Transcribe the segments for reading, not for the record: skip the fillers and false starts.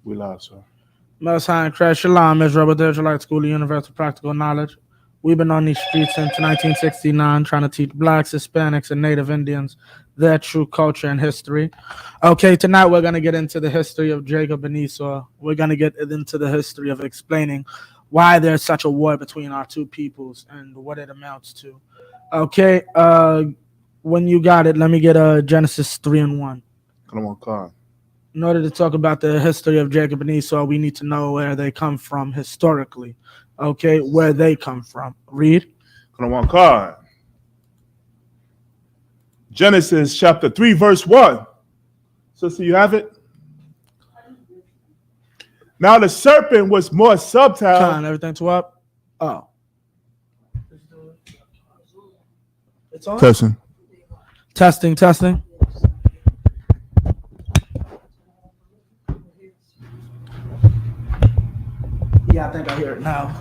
We live, sir. Most High in Christ, Shalom, Israel, with the Israelite School of Universal Practical Knowledge. We've been on these streets since 1969 trying to teach blacks, Hispanics, and Native Indians their true culture and history. Okay, tonight we're going to get into the history of Jacob and Esau. We're going to get into the history of explaining why there's such a war between our two peoples and what it amounts to. Okay, when you got it, let me get Genesis 3 and 1. Come on, Khan. In order to talk about the history of Jacob and Esau, we need to know where they come from historically. Okay, where they come from. Read. Come on, Khan. Genesis chapter 3, verse 1. Sister, you have it? Now the serpent was more subtle. Con, everything to up? Oh. It's on? Testing. Testing. Yeah, I think I hear it now.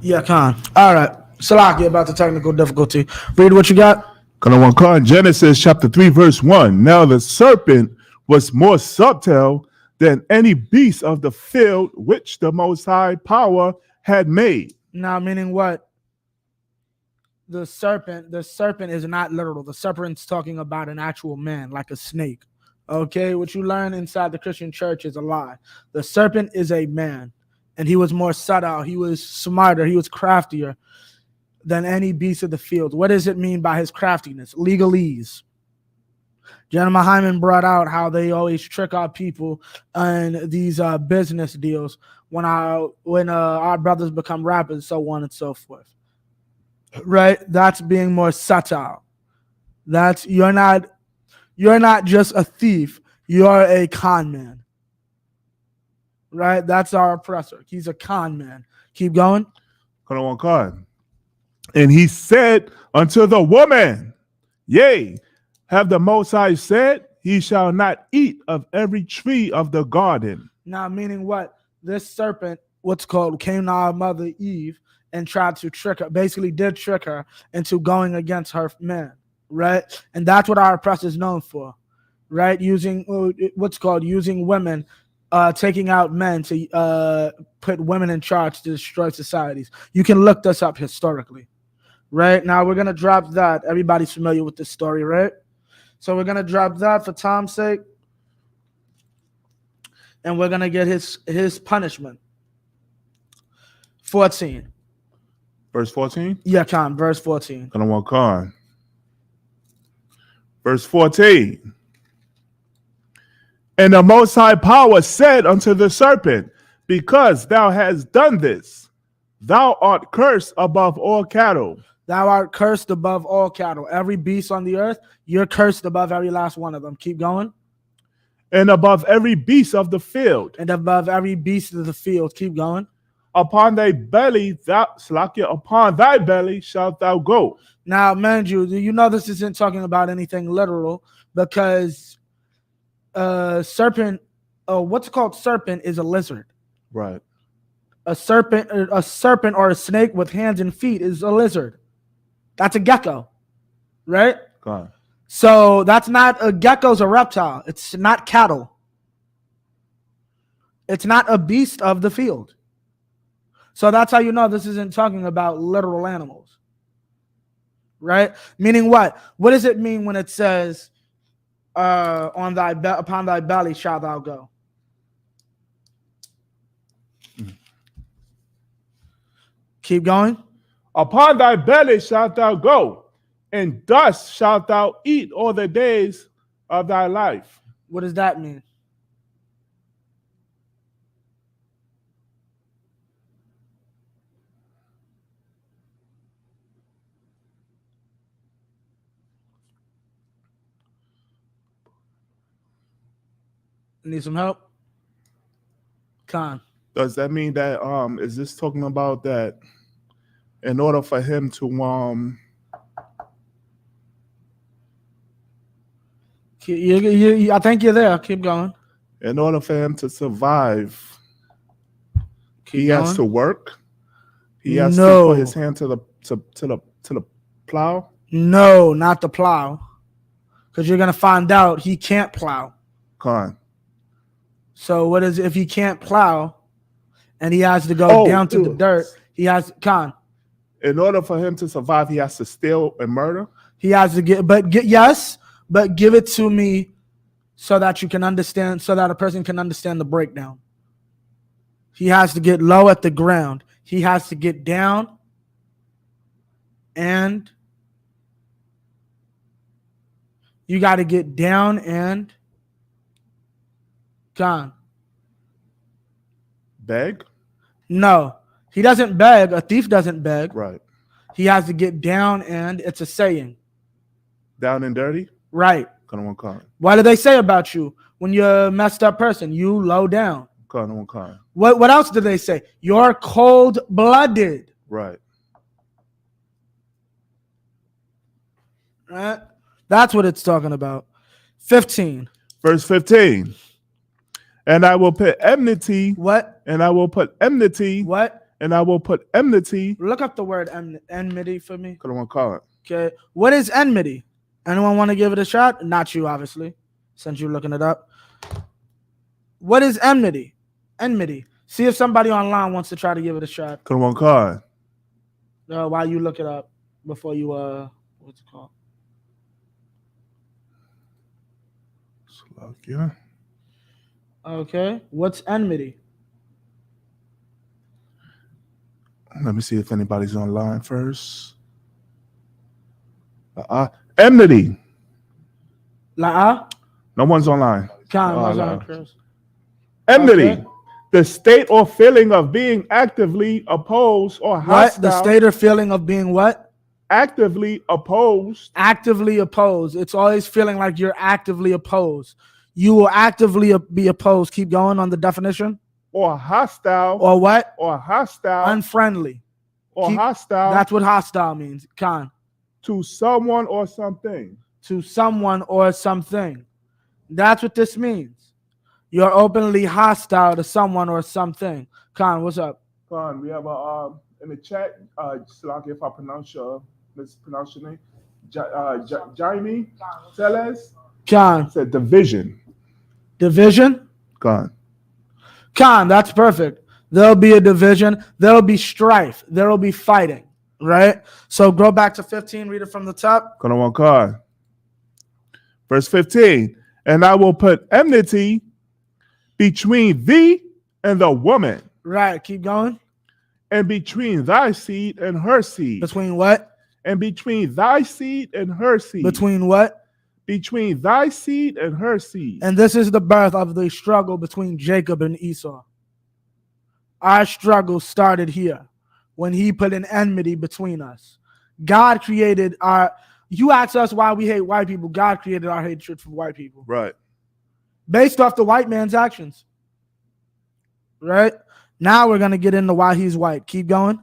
Yeah, Con. All right. Salaki about the technical difficulty. Read what you got. Come on, Khan. Genesis chapter 3, verse 1. Now the serpent was more subtle than any beast of the field which the Most High Power had made. Now, meaning what? The serpent is not literal. The serpent's talking about an actual man, like a snake. Okay, what you learn inside the Christian church is a lie. The serpent is a man, and he was more subtle. He was smarter. He was craftier than any beast of the field. What does it mean by his craftiness? Legalese. Gentleman Hyman brought out how they always trick our people in these business deals when our brothers become rappers, so on and so forth. Right? That's being more subtle. That's you're not just a thief, you're a con man. Right? That's our oppressor. He's a con man. Keep going. Come on, Khan. And he said unto the woman, yea, have the Most High said, he shall not eat of every tree of the garden. Now, meaning what? This serpent, came to our mother Eve and tried to trick her, basically did trick her into going against her man, right? And that's what our oppressor is known for, right? Using women, taking out men to put women in charge to destroy societies. You can look this up historically, right? Now we're going to drop that. Everybody's familiar with this story, right? So we're going to drop that for Tom's sake. And we're going to get his punishment. 14. Verse 14? Yeah, Khan, verse 14. Come on, Khan. Verse 14. And the Most High Power said unto the serpent, because thou hast done this, thou art cursed above all cattle. Thou art cursed above all cattle. Every beast on the earth, you're cursed above every last one of them. Keep going. And above every beast of the field. And above every beast of the field. Keep going. Upon thy belly, upon thy belly shalt thou go. Now, mind you, this isn't talking about anything literal because serpent is a lizard. Right. A serpent or a snake with hands and feet is a lizard. That's a gecko, right? God. So that's not a gecko's a reptile. It's not cattle. It's not a beast of the field. So that's how you know this isn't talking about literal animals, right? Meaning what? What does it mean when it says, upon thy belly shalt thou go? Keep going. Upon thy belly shalt thou go, and dust shalt thou eat all the days of thy life. What does that mean? Need some help? Khan. Does that mean that is this talking about that in order for him to I think you're there. Keep going. In order for him to survive, he has to work. He has to put his hand to the plow. No, not the plow. Because you're gonna find out he can't plow. Khan. So what is if he can't plow and he has to go down to the dirt? He has In order for him to survive, he has to steal and murder. He has to but give it to me so that you can understand, so that a person can understand the breakdown. He has to get low at the ground. He has to get down and you got to get down and gone. Beg? No, he doesn't beg. A thief doesn't beg. Right. He has to get down and it's a saying. Down and dirty? Right. What do they say about you when you're a messed up person? You low down. What else do they say? You're cold-blooded. Right. Right? That's what it's talking about. 15. Verse 15. And I will put enmity. What? And I will put enmity. What? And I will put enmity. Look up the word enmity for me. Okay. What is enmity? Anyone want to give it a shot? Not you, obviously, since you're looking it up. What is enmity? Enmity. See if somebody online wants to try to give it a shot. While you look it up before you what's it called? Yeah. Okay. What's enmity? Let me see if anybody's online first. Enmity. No one's online. Enmity. Okay. The state or feeling of being actively opposed or hostile. What? The state or feeling of being what? Actively opposed. Actively opposed. It's always feeling like you're actively opposed. You will actively be opposed. Keep going on the definition. Or hostile. Or what? Or hostile. Unfriendly. Hostile. That's what hostile means. To someone or something. To someone or something. That's what this means. You're openly hostile to someone or something. Khan, what's up? Khan, we have in the chat, Salaki, if I mispronounce your name, Jaime Teles. Khan. Said division. Division? Khan, that's perfect. There'll be a division. There'll be strife. There'll be fighting. Right? So go back to 15. Read it from the top. Khan. Verse 15. And I will put enmity between thee and the woman. Right. Keep going. And between thy seed and her seed. Between what? And between thy seed and her seed. Between what? Between thy seed and her seed. And this is the birth of the struggle between Jacob and Esau. Our struggle started here when he put an enmity between us. God created you ask us why we hate white people. God created our hatred for white people. Right. Based off the white man's actions. Right? Now we're going to get into why he's white. Keep going.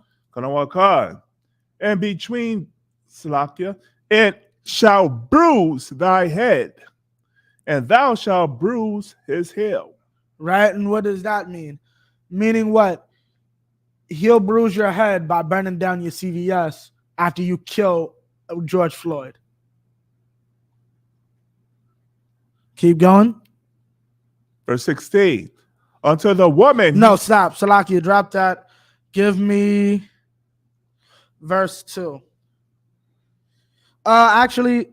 And between Salakia, it shall bruise thy head, and thou shalt bruise his heel. Right? And what does that mean? Meaning what? He'll bruise your head by burning down your CVS after you kill George Floyd. Keep going. Verse 16. Unto the woman. No, stop. Salakia, drop that. Give me verse 2. Actually,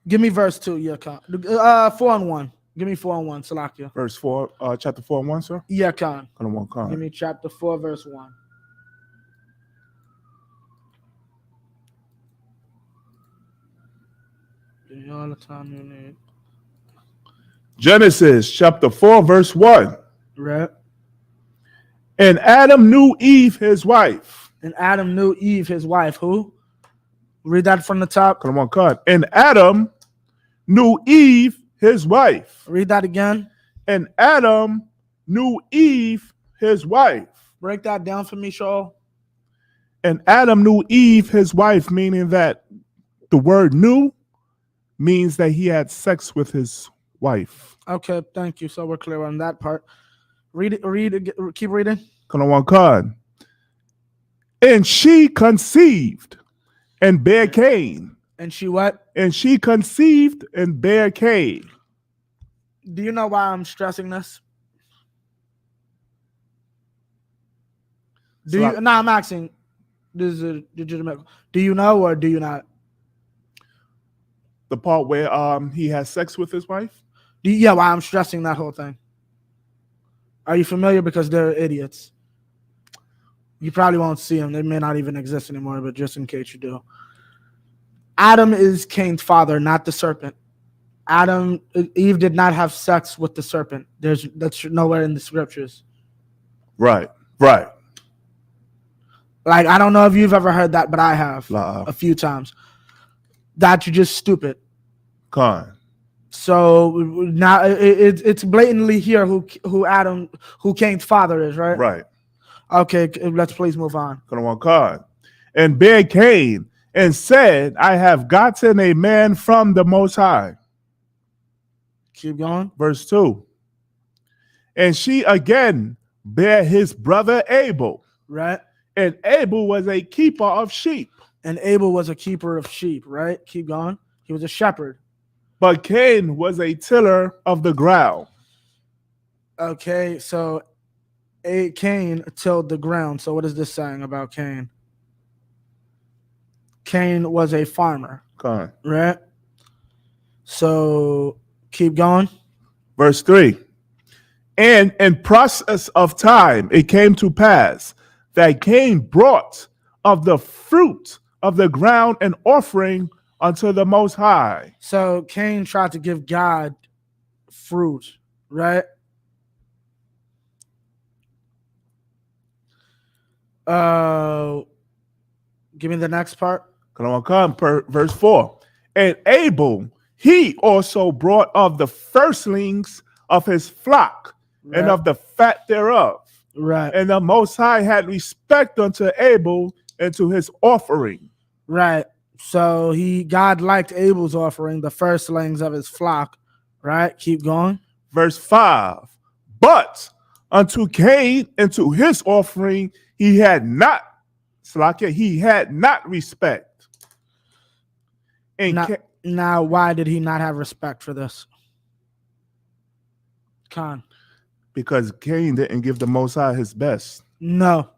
give me verse 2. Yeah, 4 and 1. Give me 4 and 1, Salakia. Verse 4, chapter 4 and 1, sir? Yeah, Khan. Khan. Give me chapter 4, verse 1. Give me all the time you need. Genesis chapter 4, verse 1. Right. And Adam knew Eve, his wife. And Adam knew Eve, his wife. Who? Read that from the top. Khan. And Adam knew Eve, his wife. Read that again. And Adam knew Eve, his wife. Break that down for me, Shaul. And Adam knew Eve, his wife, meaning that the word knew means that he had sex with his wife. Okay, thank you. So we're clear on that part. Read it, keep reading. Khan. And she conceived and bare Cain. And she what? And she conceived and bare Cain. Do you know why I'm stressing this? Do you? No, I'm asking. This is a legitimate. Do you know or do you not? The part where he has sex with his wife? Yeah, why I'm stressing that whole thing. Are you familiar? Because they're idiots. You probably won't see them. They may not even exist anymore, but just in case you do. Adam is Cain's father, not the serpent. Eve did not have sex with the serpent. That's nowhere in the scriptures. Right. Like, I don't know if you've ever heard that, but I have a few times. That you're just stupid. Con. So now it's blatantly here who Cain's father is, right? Right. Okay, let's please move on. Con. And bare Cain and said, I have gotten a man from the Most High. Keep going. Verse 2. And she again bare his brother Abel. Right. And Abel was a keeper of sheep. And Abel was a keeper of sheep, right? Keep going. He was a shepherd. But Cain was a tiller of the ground. Okay, so Cain tilled the ground. So what is this saying about Cain? Cain was a farmer. Con. Right? So keep going. Verse 3. And in process of time, it came to pass that Cain brought of the fruit of the ground an offering unto the Most High. So Cain tried to give God fruit, right? Give me the next part. Verse 4. And Abel, he also brought of the firstlings of his flock, right, and of the fat thereof. Right. And the Most High had respect unto Abel and to his offering. Right. So God liked Abel's offering, the firstlings of his flock. Right. Keep going. Verse 5. But unto Cain and to his offering he had not respect. And now, why did he not have respect for this? Khan. Because Cain didn't give the Most High his best. No,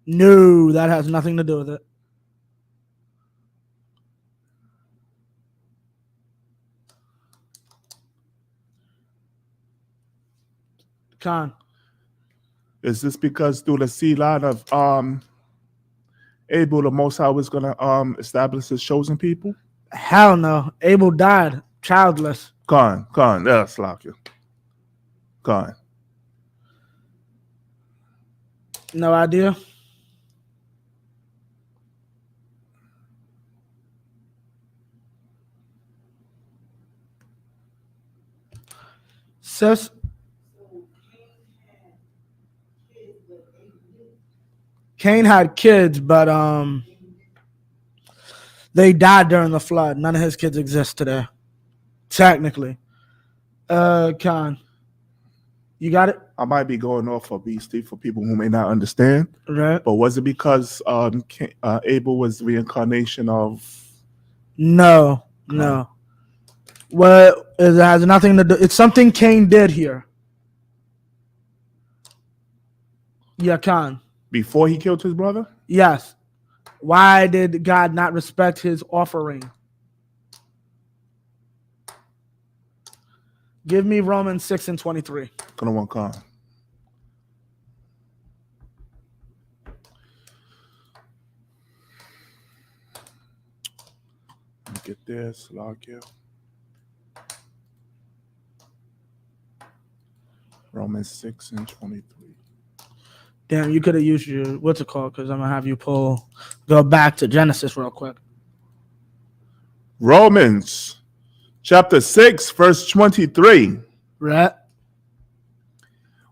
that has nothing to do with it. Khan. Is this because through the seed line of Abel, the Most High was going to establish his chosen people? Hell no. Abel died childless. Khan. That's like you. Khan. No idea. Sis. Cain had kids, but they died during the flood. None of his kids exist today. Technically. Khan. You got it? I might be going off for beastie for people who may not understand. Right. But was it because Abel was the reincarnation of? No. Well, it has nothing to do. It's something Cain did here. Yeah, Khan. Before he killed his brother? Yes. Why did God not respect his offering? Give me Romans 6:23. Khan. Get this, log you. Romans 6:23. Damn, you could have used your what's it called? Because I'm gonna have you go back to Genesis real quick. Romans chapter 6, verse 23. Right.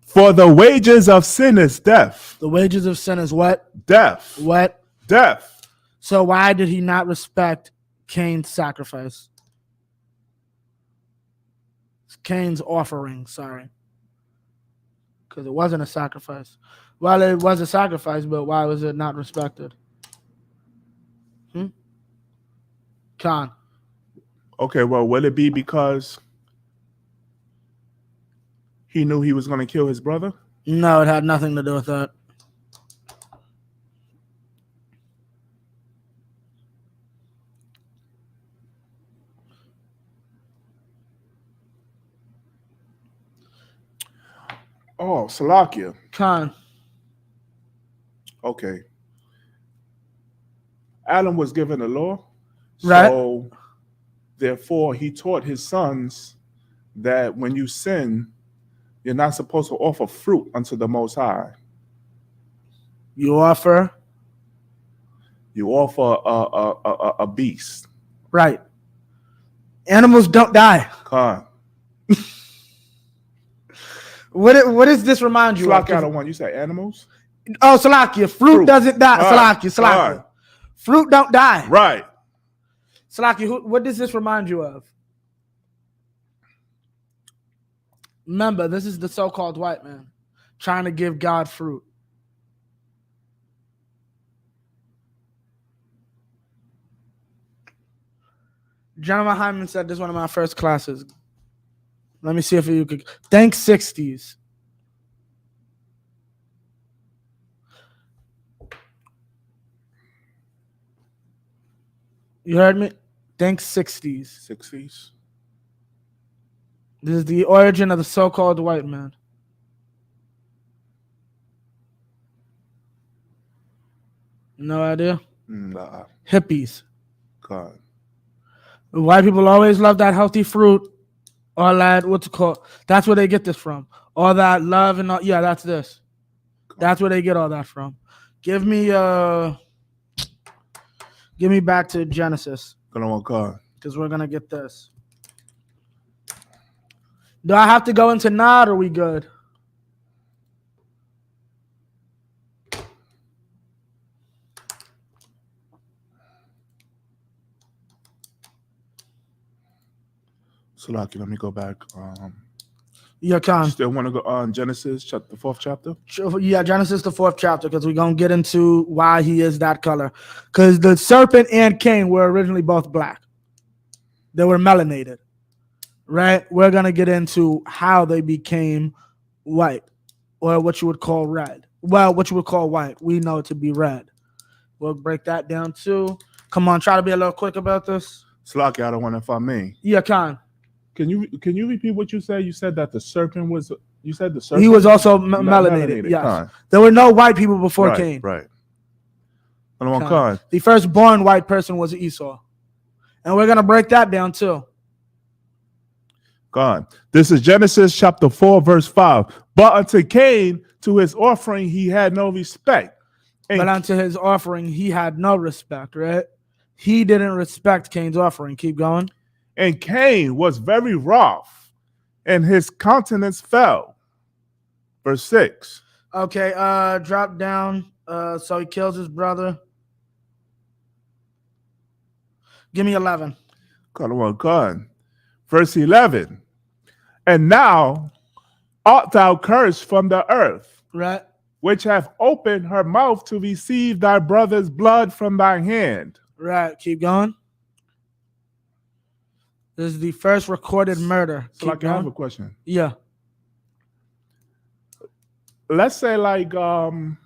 For the wages of sin is death. The wages of sin is what? Death. What? Death. So why did he not respect Cain's sacrifice? Cain's offering, sorry. Because it wasn't a sacrifice. Well, it was a sacrifice, but why was it not respected? Khan. Okay, well, will it be because he knew he was going to kill his brother? No, it had nothing to do with that. Oh, Salakia. Khan. Okay. Adam was given the law. Right. So, therefore, he taught his sons that when you sin, you're not supposed to offer fruit unto the Most High. You offer. You offer a beast. Right. Animals don't die. Khan. What does this remind you of? Salakia, the one you say animals? Oh, Salakia. Fruit doesn't die. Salakia. Fruit don't die. Right. Salakia, what does this remind you of? Remember, this is the so-called white man trying to give God fruit. Gentleman Hyman said this is one of my first classes. Let me see if you could. Thanks 60s. You heard me? Thanks 60s. 60s. This is the origin of the so-called white man. No idea? Nah. Hippies. God. White people always love that healthy fruit. All that, what's it called? That's where they get this from. All that love and all. Yeah, that's this. That's where they get all that from. Give me back to Genesis. Because we're gonna get this. Do I have to go into Nod or are we good? Salaki, let me go back. Yeah, Khan. Still want to go on Genesis, the 4th chapter? Yeah, Genesis, the 4th chapter, because we're going to get into why he is that color. Because the serpent and Cain were originally both black. They were melanated, right? We're going to get into how they became white, or what you would call red. Well, what you would call white. We know it to be red. We'll break that down too. Come on, try to be a little quick about this. Salaki, I don't want to find me. Yeah, Khan. Can you repeat what you said? You said that the serpent was. You said the serpent. He was also melanated. Yes, Khan. There were no white people before Cain. Right. Khan. The firstborn white person was Esau, and we're gonna break that down too. God. This is Genesis chapter 4, verse 5. But unto Cain, to his offering, he had no respect. But unto his offering, he had no respect. Right? He didn't respect Cain's offering. Keep going. And Cain was very wroth, and his countenance fell. Verse 6. Okay, drop down. So he kills his brother. Give me 11. God. Verse 11. And now art thou cursed from the earth, right, which hath opened her mouth to receive thy brother's blood from thy hand. Right, keep going. This is the first recorded murder. So I have a question. Yeah. Let's say like when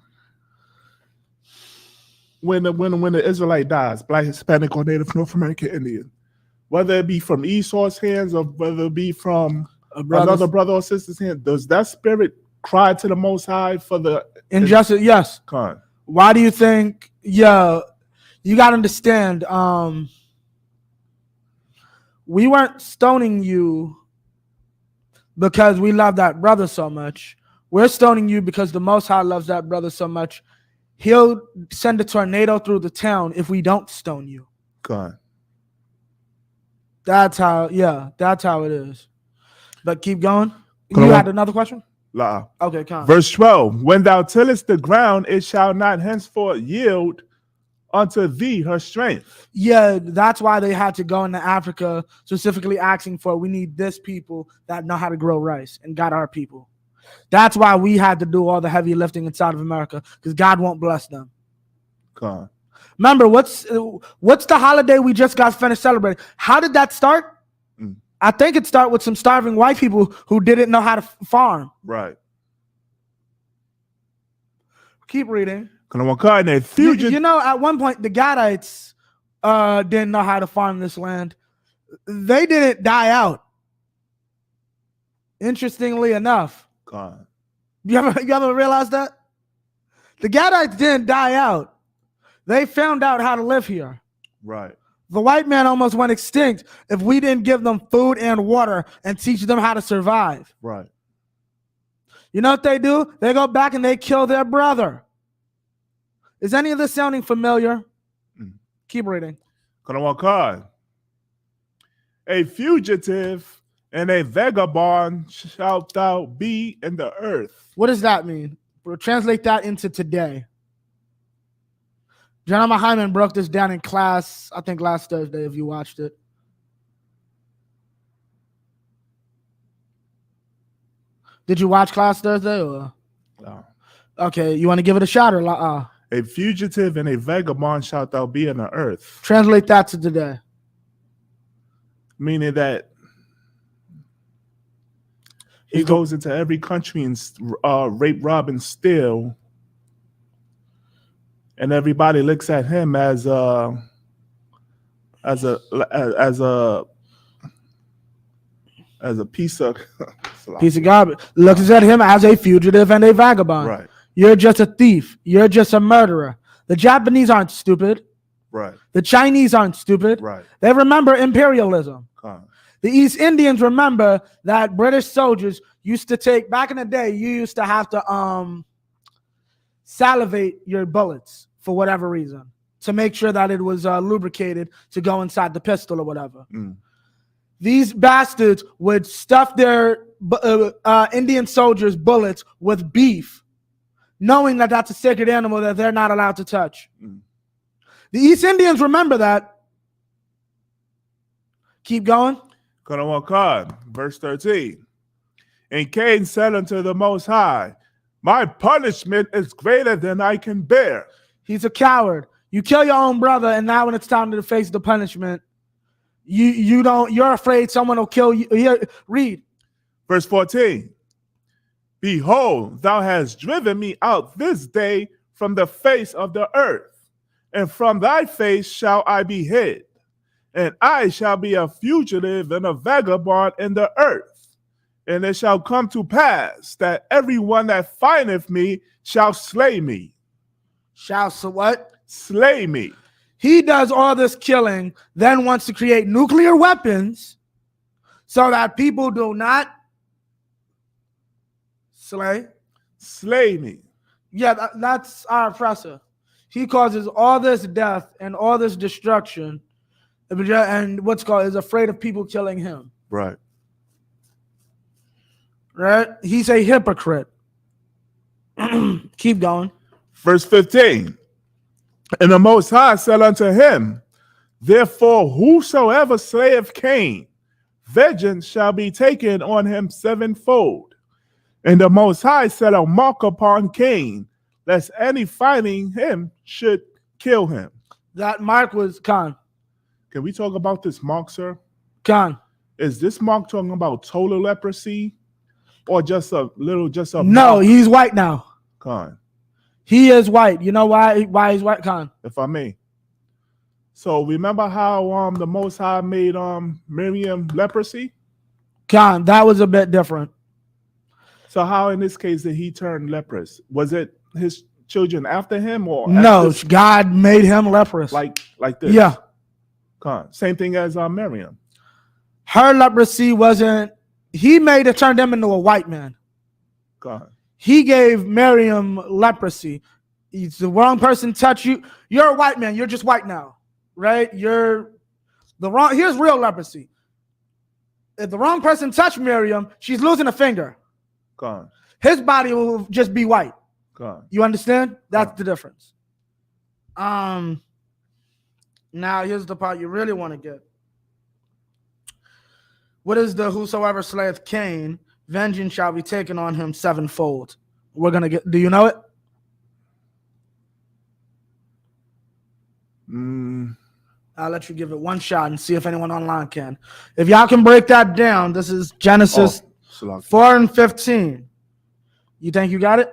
the Israelite dies, Black, Hispanic, or Native North American Indian, whether it be from Esau's hands or whether it be from another brother or sister's hand, does that spirit cry to the Most High for the injustice? Yes. Con. Why do you think? Yeah, you got to understand. We weren't stoning you because we love that brother so much. We're stoning you because the Most High loves that brother so much. He'll send a tornado through the town if we don't stone you. God. That's how it is. But keep going. You had another question? La. Okay, come on. Verse 12. When thou tillest the ground, it shall not henceforth yield unto thee her strength. Yeah, that's why they had to go into Africa, specifically asking for, we need this people that know how to grow rice and got our people. That's why we had to do all the heavy lifting inside of America, because God won't bless them. God. Remember, what's the holiday we just got finished celebrating? How did that start? Mm. I think it started with some starving white people who didn't know how to farm. Right. Keep reading. You know, at one point, the Gadites didn't know how to farm this land. They didn't die out. Interestingly enough. God. You ever realize that? The Gadites didn't die out. They found out how to live here. Right. The white man almost went extinct if we didn't give them food and water and teach them how to survive. Right. You know what they do? They go back and they kill their brother. Is any of this sounding familiar? Keep reading. A fugitive and a vagabond shalt thou be in the earth. What does that mean? We'll translate that into today. John Hyman broke this down in class, I think last Thursday, if you watched it. Did you watch class Thursday? Or? No. Okay, you want to give it a shot or A fugitive and a vagabond shalt thou be in the earth. Translate that to today. Meaning that he goes into every country and rape, rob, and steal, and everybody looks at him as a piece of garbage. Looks at him as a fugitive and a vagabond. Right. You're just a thief. You're just a murderer. The Japanese aren't stupid. Right. The Chinese aren't stupid. Right. They remember imperialism. The East Indians remember that British soldiers used to take, back in the day, you used to have to salivate your bullets for whatever reason to make sure that it was lubricated to go inside the pistol or whatever. These bastards would stuff their Indian soldiers' bullets with beef, knowing that that's a sacred animal that they're not allowed to touch. The East Indians remember that. Keep going. Verse 13. And Cain said unto the Most High, my punishment is greater than I can bear. He's a coward. You kill your own brother, and now when it's time to face the punishment, you're afraid someone will kill you. Here, read. Verse 14. Behold, thou hast driven me out this day from the face of the earth, and from thy face shall I be hid. And I shall be a fugitive and a vagabond in the earth. And it shall come to pass that everyone that findeth me shall slay me. Shall what? Slay me. He does all this killing, then wants to create nuclear weapons so that people do not slay me. Yeah, that's our oppressor. He causes all this death and all this destruction, and what's called is afraid of people killing him. Right. Right? He's a hypocrite. Keep going. Verse 15. And the Most High said unto him, therefore whosoever slayeth Cain, vengeance shall be taken on him sevenfold. And the Most High set a mark upon Cain, lest any finding him should kill him. That mark was Khan. Can we talk about this mark, sir? Khan. Is this mark talking about total leprosy, or just a No, mark? He's white now. Khan. He is white. You know why he's white, Khan? If I may. So remember how the Most High made Miriam leprosy? Khan, that was a bit different. So how in this case did he turn leprous? Was it his children after him, or no? God made him leprous. Like this. Yeah. Same thing as Miriam. Her leprosy wasn't. He made it turn them into a white man. God. He gave Miriam leprosy. It's the wrong person touch you. You're a white man. You're just white now, right? You're the wrong. Here's real leprosy. If the wrong person touched Miriam, she's losing a finger. God. His body will just be white. God. You understand? That's the difference. Now here's the part you really want to get. What is the whosoever slayeth Cain, vengeance shall be taken on him sevenfold. We're gonna get. Do you know it? I'll let you give it one shot and see if anyone online can. If y'all can break that down, this is Genesis 4 and 15. You think you got it?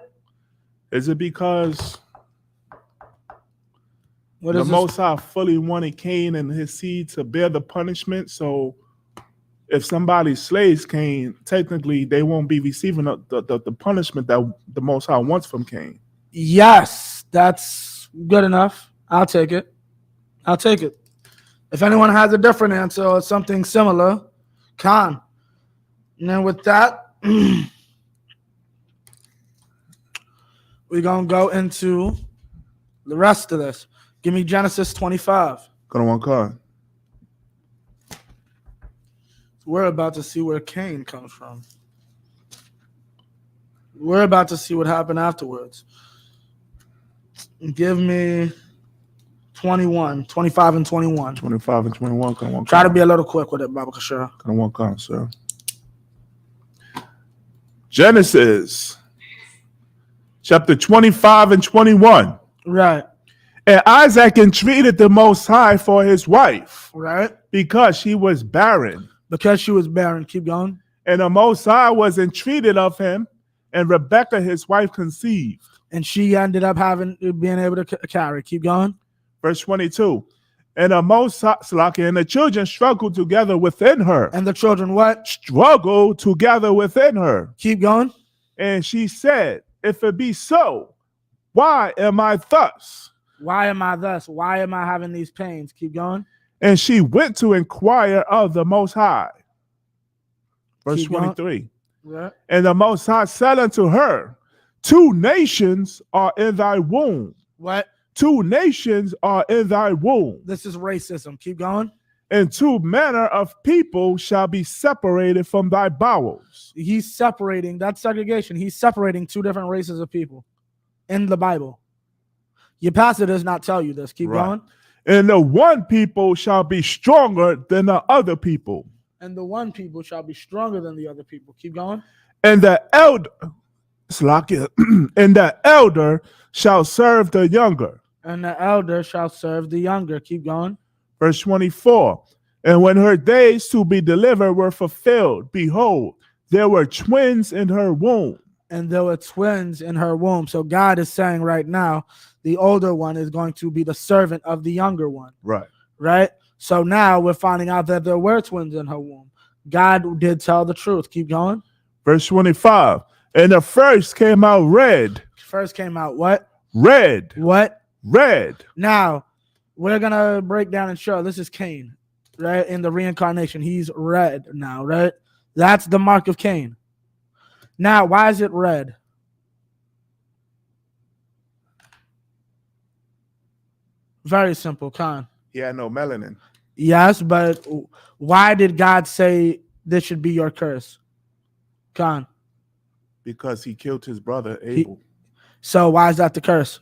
Is it because What the is Most High fully wanted Cain and his seed to bear the punishment? So if somebody slays Cain, technically they won't be receiving the punishment that the Most High wants from Cain. Yes, that's good enough. I'll take it. I'll take it. If anyone has a different answer or something similar, Khan. And then with that, we're going to go into the rest of this. Give me Genesis 25. Go to one card. We're about to see where Cain comes from. We're about to see what happened afterwards. Give me 25 and 21. 25 and 21. Come on. Try to be a little quick with it, Baba Kashara. Come on, come, sir. Genesis chapter 25 and 21. Right. And Isaac entreated the Most High for his wife. Right. Because she was barren. Because she was barren. Keep going. And the Most High was entreated of him, and Rebekah, his wife, conceived. And she ended up being able to carry. Keep going. Verse 22. And the Most High, and the children struggled together within her. And the children what? Struggled together within her. Keep going. And she said, if it be so, why am I thus? Why am I thus? Why am I having these pains? Keep going. And she went to inquire of the Most High. Verse 23. Right. And the Most High said unto her, 2 nations are in thy womb. What? 2 nations are in thy womb. This is racism. Keep going. And 2 manner of people shall be separated from thy bowels. He's separating. That's segregation. He's separating 2 different races of people in the Bible. Your pastor does not tell you this. Keep going. And the one people shall be stronger than the other people. And the one people shall be stronger than the other people. Keep going. And the elder, and the elder shall serve the younger. And the elder shall serve the younger. Keep going. Verse 24. And when her days to be delivered were fulfilled, behold, there were twins in her womb. And there were twins in her womb. So God is saying right now, the older one is going to be the servant of the younger one. Right. Right? So now we're finding out that there were twins in her womb. God did tell the truth. Keep going. Verse 25. And the first came out red. First came out what? Red. What? Red. Now, we're going to break down and show this is Cain, right? In the reincarnation, he's red now, right? That's the mark of Cain. Now, why is it red? Very simple, Khan. He had no melanin. Yes, but why did God say this should be your curse? Khan. Because he killed his brother Abel. So why is that the curse?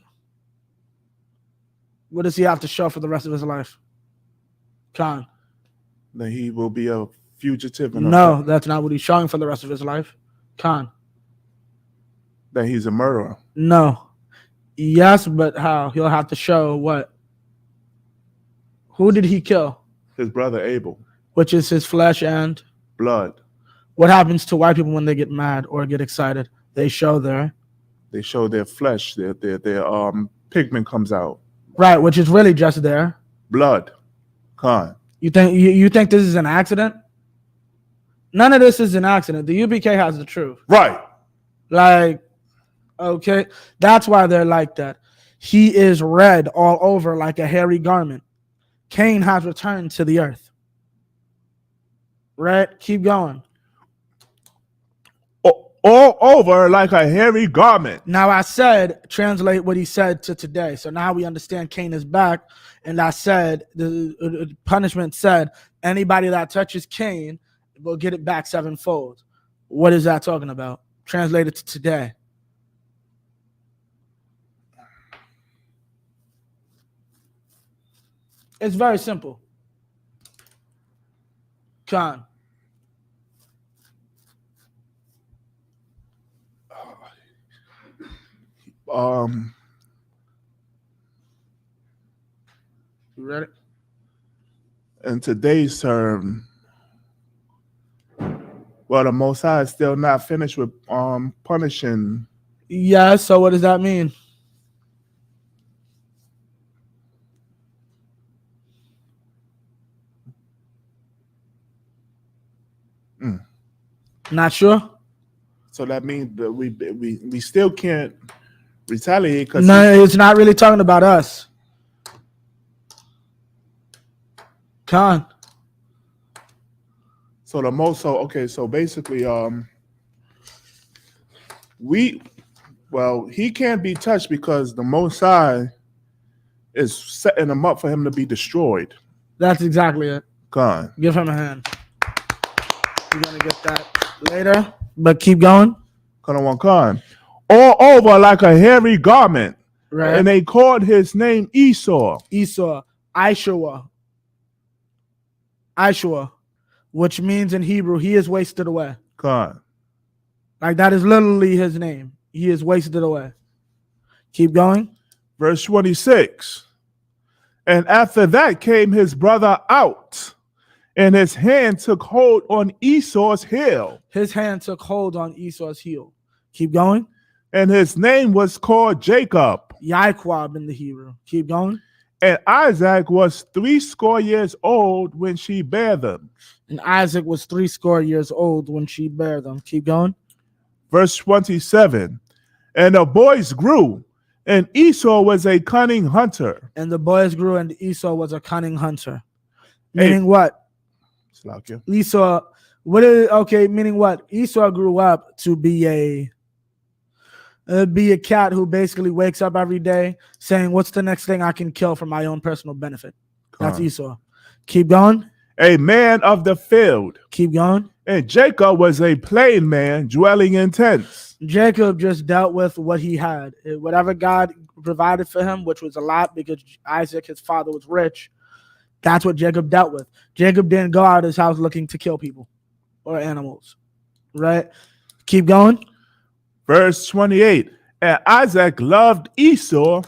What does he have to show for the rest of his life? Khan. That he will be a fugitive. No, that's not what he's showing for the rest of his life. Khan. That he's a murderer. No. Yes, but how? He'll have to show what? Who did he kill? His brother Abel. Which is his flesh and blood. What happens to white people when they get mad or get excited? They show their flesh. Their pigment comes out. Right, which is really just their blood. Khan. You think this is an accident? None of this is an accident. The UBK has the truth. Right. Like, okay, that's why they're like that. He is red all over like a hairy garment. Cain has returned to the earth. Right? Keep going. All over like a hairy garment. Now I said, translate what he said to today. So now we understand Cain is back. And I said, the punishment said, anybody that touches Cain will get it back 7-fold. What is that talking about? Translate it to today. It's very simple. Khan. You ready? In today's term, well, the Most High is still not finished with punishing. Yeah, so what does that mean? Not sure? So that means that we still can't retaliate because No, it's not really talking about us. Con. so the most so basically he can't be touched because the Most High is setting him up for him to be destroyed. That's exactly it. Con. Give him a hand. You're gonna get that later, but keep going. Con. All over like a hairy garment. Right. And they called his name Esau. Esau, Ishua, which means in Hebrew, he is wasted away. Con. Like that is literally his name. He is wasted away. Keep going. Verse 26. And after that came his brother out, and his hand took hold on Esau's heel. His hand took hold on Esau's heel. Keep going. And his name was called Jacob. Yaquab in the Hebrew. Keep going. And Isaac was 80 years old when she bare them. And Isaac was 80 years old when she bare them. Keep going. Verse 27. And the boys grew, and Esau was a cunning hunter. And the boys grew, and Esau was a cunning hunter. Meaning what? Esau, meaning what? Esau grew up to be a cat who basically wakes up every day saying, what's the next thing I can kill for my own personal benefit? That's Esau. Keep going. A man of the field. Keep going. And Jacob was a plain man dwelling in tents. Jacob just dealt with what he had. Whatever God provided for him, which was a lot because Isaac, his father, was rich. That's what Jacob dealt with. Jacob didn't go out of his house looking to kill people or animals. Right? Keep going. Verse 28. And Isaac loved Esau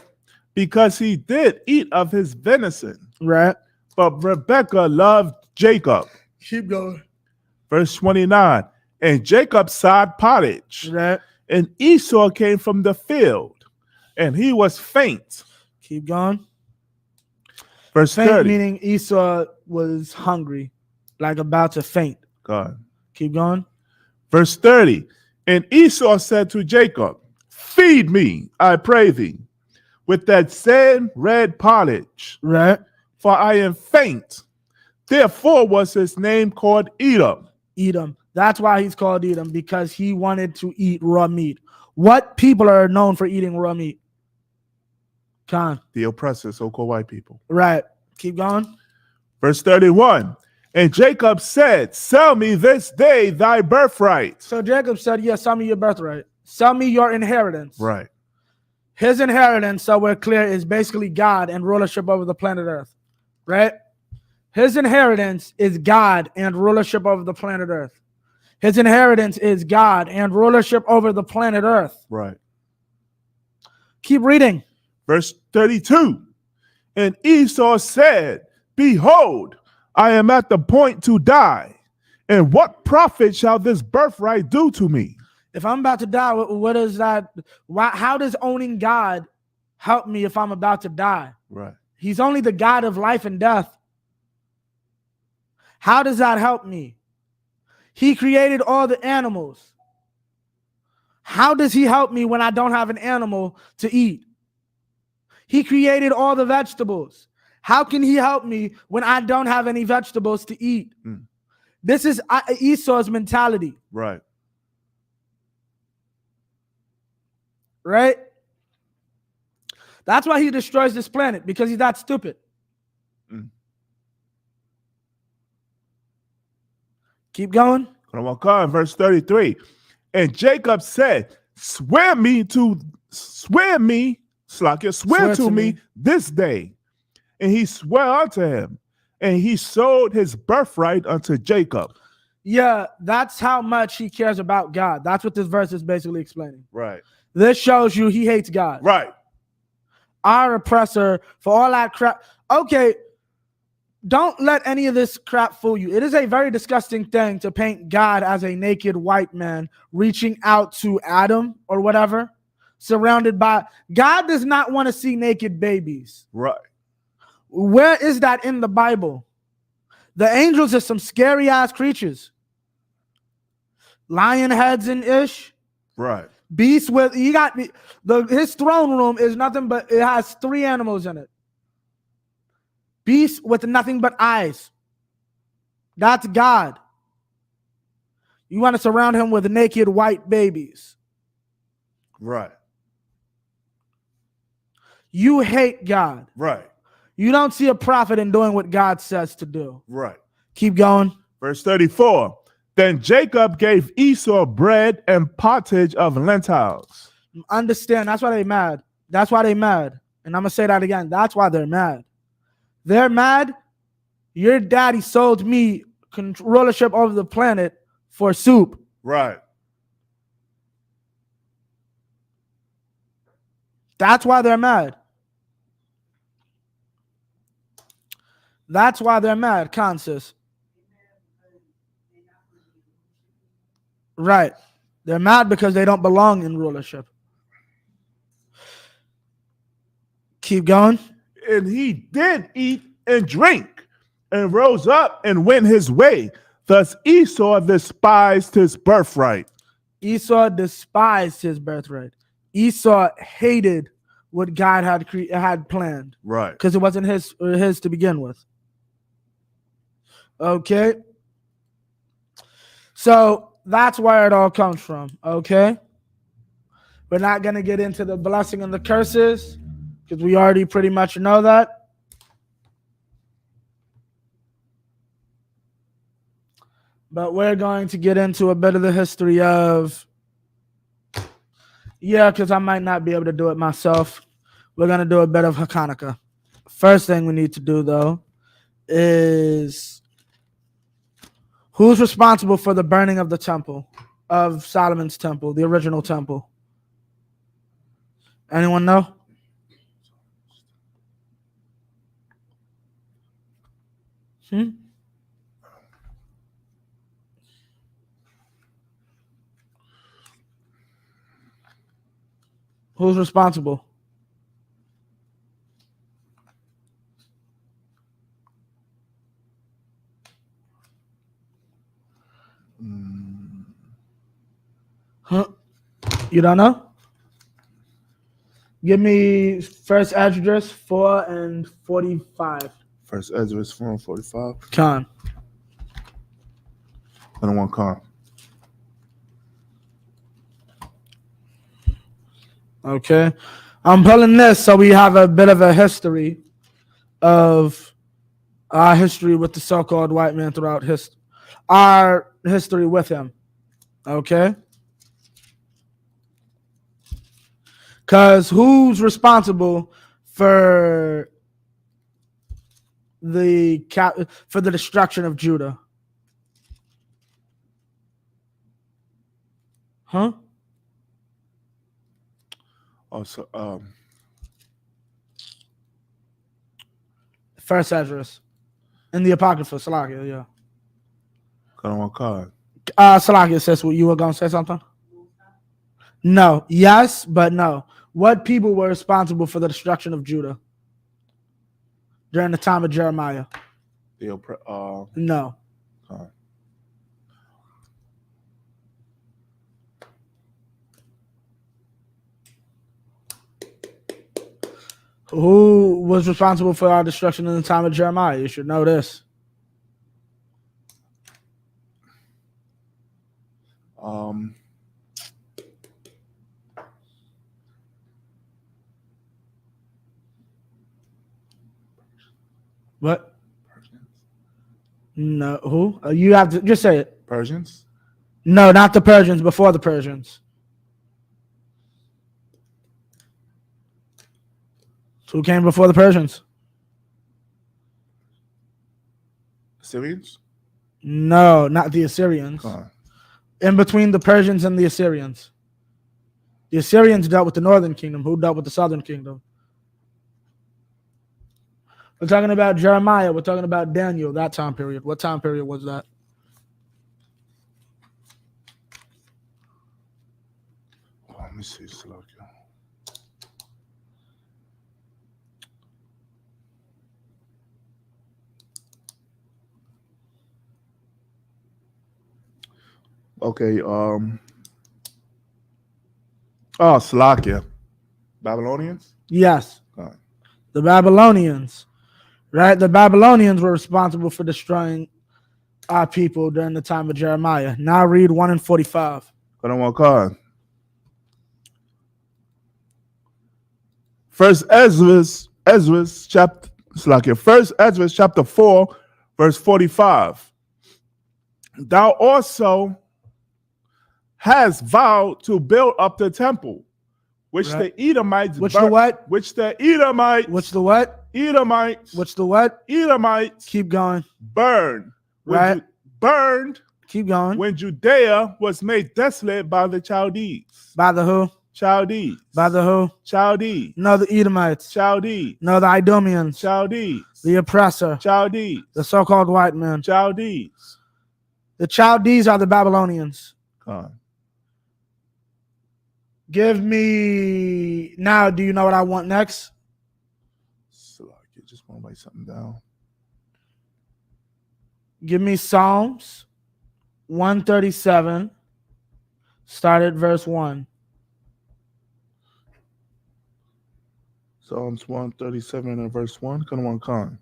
because he did eat of his venison. Right. But Rebekah loved Jacob. Keep going. Verse 29. And Jacob sowed pottage. Right. And Esau came from the field, and he was faint. Keep going. Verse faint 30. Meaning Esau was hungry, like about to faint. God. Keep going. Verse 30. And Esau said to Jacob, feed me, I pray thee, with that same red pottage. Right. For I am faint. Therefore was his name called Edom. Edom. That's why he's called Edom, because he wanted to eat raw meat. What people are known for eating raw meat? Con. The oppressors, so-called white people. Right. Keep going. Verse 31. And Jacob said, sell me this day thy birthright. So Jacob said, yes, sell me your birthright. Sell me your inheritance. Right. His inheritance, so we're clear, is basically God and rulership over the planet Earth. Right? His inheritance is God and rulership over the planet Earth. His inheritance is God and rulership over the planet Earth. Right. Keep reading. Verse 32. And Esau said, behold, I am at the point to die. And what profit shall this birthright do to me? If I'm about to die, what is that? How does owning God help me if I'm about to die? Right. He's only the God of life and death. How does that help me? He created all the animals. How does he help me when I don't have an animal to eat? He created all the vegetables. How can he help me when I don't have any vegetables to eat? This is Esau's mentality. Right. Right? That's why he destroys this planet, because he's that stupid. Keep going. Verse 33. And Jacob said, swear to me this day. And he swore unto him, and he sold his birthright unto Jacob. Yeah, that's how much he cares about God. That's what this verse is basically explaining. Right. This shows you he hates God. Right. Our oppressor for all that crap. Okay, don't let any of this crap fool you. It is a very disgusting thing to paint God as a naked white man reaching out to Adam or whatever, surrounded by. God does not want to see naked babies. Right. Where is that in the Bible? The angels are some scary ass creatures. Lion heads and ish. Right. Beast with you got his throne room is nothing but it has 3 animals in it. Beast with nothing but eyes. That's God. You want to surround him with naked white babies. Right. You hate God. Right. You don't see a prophet in doing what God says to do. Right. Keep going. Verse 34. Then Jacob gave Esau bread and pottage of lentils. Understand, that's why they mad. That's why they mad. And I'm going to say that again. That's why they're mad. They're mad. Your daddy sold me rulership over the planet for soup. Right. That's why they're mad. That's why they're mad, Kansas. Right. They're mad because they don't belong in rulership. Keep going. And he did eat and drink and rose up and went his way. Thus Esau despised his birthright. Esau despised his birthright. Esau hated what God had planned. Right. Because it wasn't his to begin with. Okay. So that's where it all comes from. Okay. We're not going to get into the blessing and the curses because we already pretty much know that. But we're going to get into a bit of the history of, because I might not be able to do it myself. We're going to do a bit of Hanukkah. First thing we need to do, though, is who's responsible for the burning of the temple, of Solomon's temple, the original temple? Anyone know? Who's responsible? Huh? You don't know? Give me first address 4 and 45. First Ezra 4 and 45. Con. 21 con. Okay. I'm pulling this so we have a bit of a history of our history with the so-called white man throughout our history with him. Okay. Because who's responsible for the destruction of Judah? Huh? Also, First address in the Apocrypha, Salakia, yeah. 21 con. Salakia says what you were gonna say something? No. Yes, but no. What people were responsible for the destruction of Judah during the time of Jeremiah? No. Who was responsible for our destruction in the time of Jeremiah? You should know this. What? Persians? No. Who? You have to just say it. Persians? No, not the Persians. Before the Persians. Who came before the Persians? Assyrians? No, not the Assyrians. Con. In between the Persians and the Assyrians. The Assyrians dealt with the northern kingdom. Who dealt with the southern kingdom? We're talking about Jeremiah. We're talking about Daniel, that time period. What time period was that? Let me see. Salakia. Okay. Salakia. Babylonians? Yes. All right. The Babylonians. Right? The Babylonians were responsible for destroying our people during the time of Jeremiah. Now read 1 and 45. Hold on one card. First Ezra's chapter Salakia. First Ezra's chapter 4, verse 45. Thou also hast vowed to build up the temple, which Right. the Edomites Which the what? Which the Edomites Which the what? Edomites Which the what? Edomites Keep going. burned. Right. Burned Keep going. when Judea was made desolate by the Chaldees. By the who? Chaldees. By the who? Chaldees. No, the Edomites. Chaldees. No, the Idumeans. Chaldees. The oppressor. Chaldees. The so-called white man. Chaldees. The Chaldees are the Babylonians. Come. Give me now. Do you know what I want next? Salakia, just want to write something down. Give me Psalms 137. Start at verse 1. Psalms 137 and verse 1. Come on, Khan.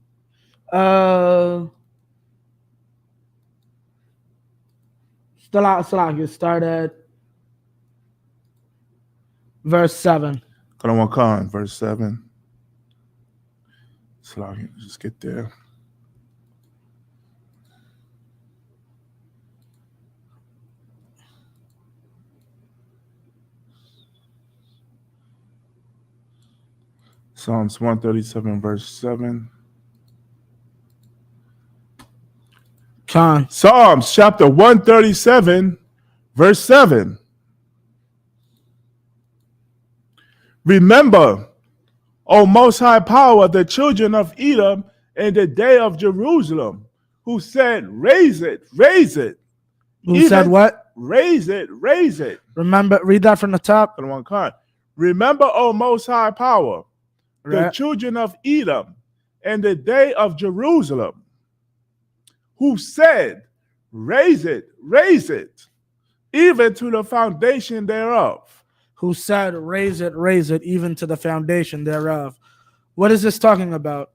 Salakia, start at verse 7. Come on, Khan. Verse 7. Salakia, just get there. Psalms 137, verse 7. Khan. Psalms chapter 137, verse 7. Remember, O Most High Power, the children of Edom in the day of Jerusalem, who said, raise it, raise it. Who said what? Raise it, raise it. Remember, read that from the top. Remember, O Most High Power, the Right. children of Edom in the day of Jerusalem, who said, raise it, even to the foundation thereof. Who said, raise it, even to the foundation thereof. What is this talking about?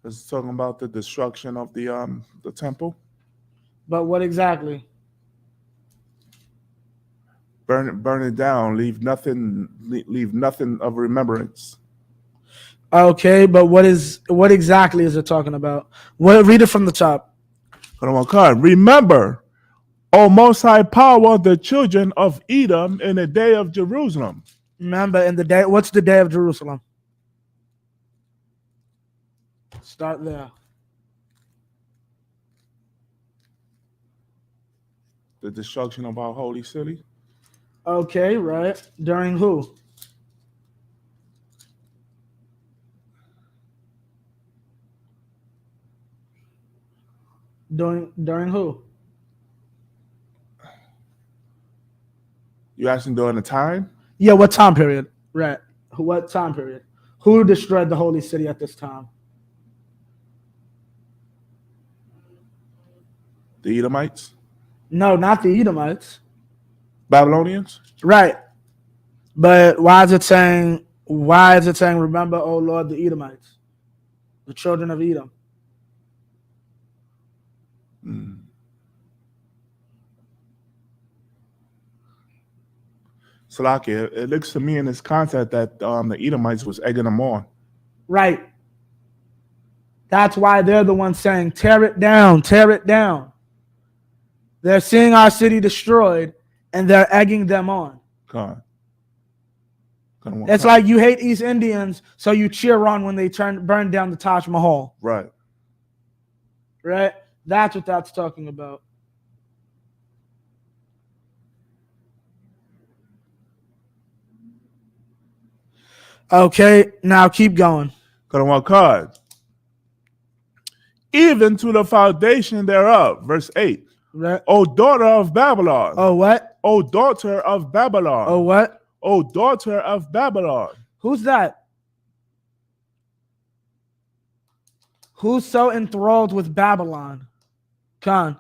It's talking about the destruction of the temple. But what exactly? Burn it down. Leave nothing of remembrance. Okay, but what exactly is it talking about? Read it from the top. Remember, O Most High Power, the children of Edom in the day of Jerusalem. Remember, in the day. What's the day of Jerusalem? Start there. The destruction of our holy city. Okay, right. During who? During who? You asking during the time? Yeah, what time period? Right. What time period? Who destroyed the holy city at this time? The Edomites? No, not the Edomites. Babylonians? Right. But why is it saying, remember, O Lord, the Edomites, the children of Edom? Salakia, it looks to me in this concept that the Edomites was egging them on. Right. That's why they're the ones saying, tear it down, tear it down. They're seeing our city destroyed, and they're egging them on. It's like you hate East Indians, so you cheer on when they burn down the Taj Mahal. Right. Right? That's what that's talking about. Okay, now keep going. Got one card. Even to the foundation thereof. Verse 8. Right. O daughter of Babylon. Oh, what? O daughter of Babylon. Oh, what? O daughter of Babylon. Who's that? Who's so enthralled with Babylon? Khan.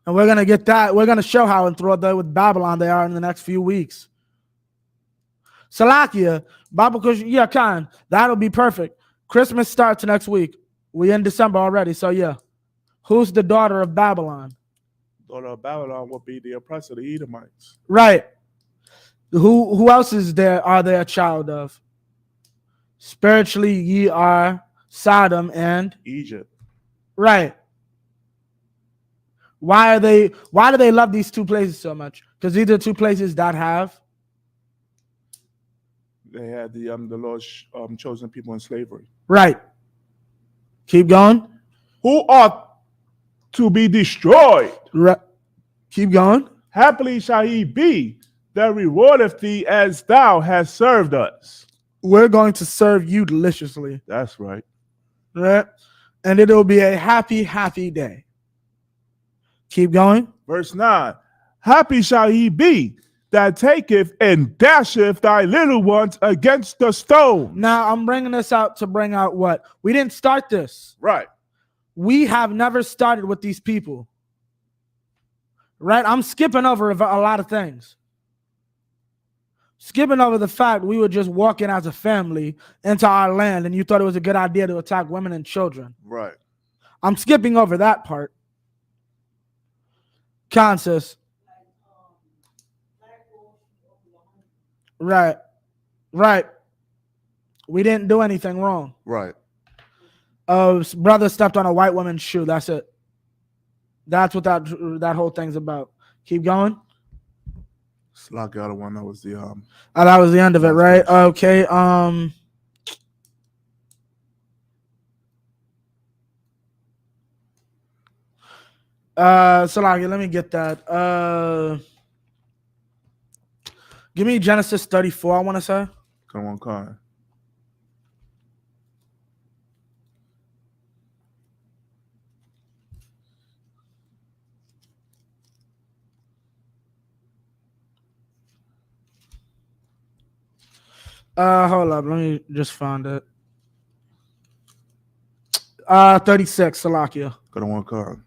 And we're going to get that. We're going to show how enthralled with Babylon they are in the next few weeks. Salakia, Bible Kush, yeah, Khan. That'll be perfect. Christmas starts next week. We in December already, so yeah. Who's the daughter of Babylon? Daughter of Babylon will be the oppressor, the Edomites. Right. Who else is there? Are they a child of? Spiritually, ye are Sodom and Egypt. Right. Why do they love these two places so much? Because these are two places that have. They had the Lord's chosen people in slavery. Right. Keep going. Who ought to be destroyed. Right. Keep going. Happily shall he be that rewardeth thee as thou hast served us. We're going to serve you deliciously. That's right. Right. And it'll be a happy, happy day. Keep going. Verse 9. Happy shall he be that taketh and dasheth thy little ones against the stone. Now, I'm bringing this out to bring out what? We didn't start this. Right. We have never started with these people. Right? I'm skipping over a lot of things. Skipping over the fact we were just walking as a family into our land and you thought it was a good idea to attack women and children. Right. I'm skipping over that part. Kansas. Right. Right. We didn't do anything wrong. Right. Brother stepped on a white woman's shoe. That's it. That's what that whole thing's about. Keep going. Slack out of one. That was the Oh, that was the end of it, right? Okay. Salaki, let me get that. Give me Genesis 34, I want to say. Come on, card. Hold up, let me just find it. 36, Salakia. Got one card.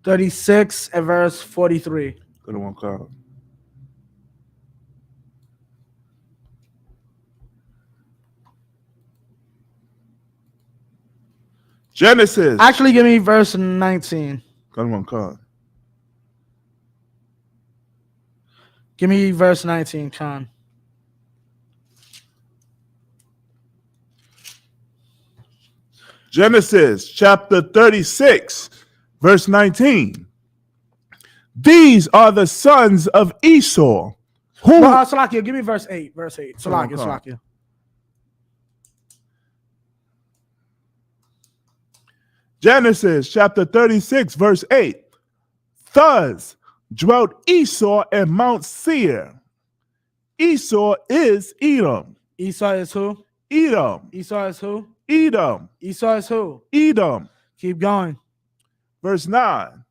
(36) and verse 43. Got one card. Genesis. Actually, give me verse 19. Got one card. Give me verse 19, Khan. Genesis chapter 36, verse 19. These are the sons of Esau. Who? Salakia, give me verse 8. Verse 8. Salakia. Genesis chapter 36, verse 8. Thus dwelt Esau in Mount Seir. Esau is Edom. Esau is who? Edom. Esau is who? Edom. Esau is who? Edom. Keep going. Verse 9.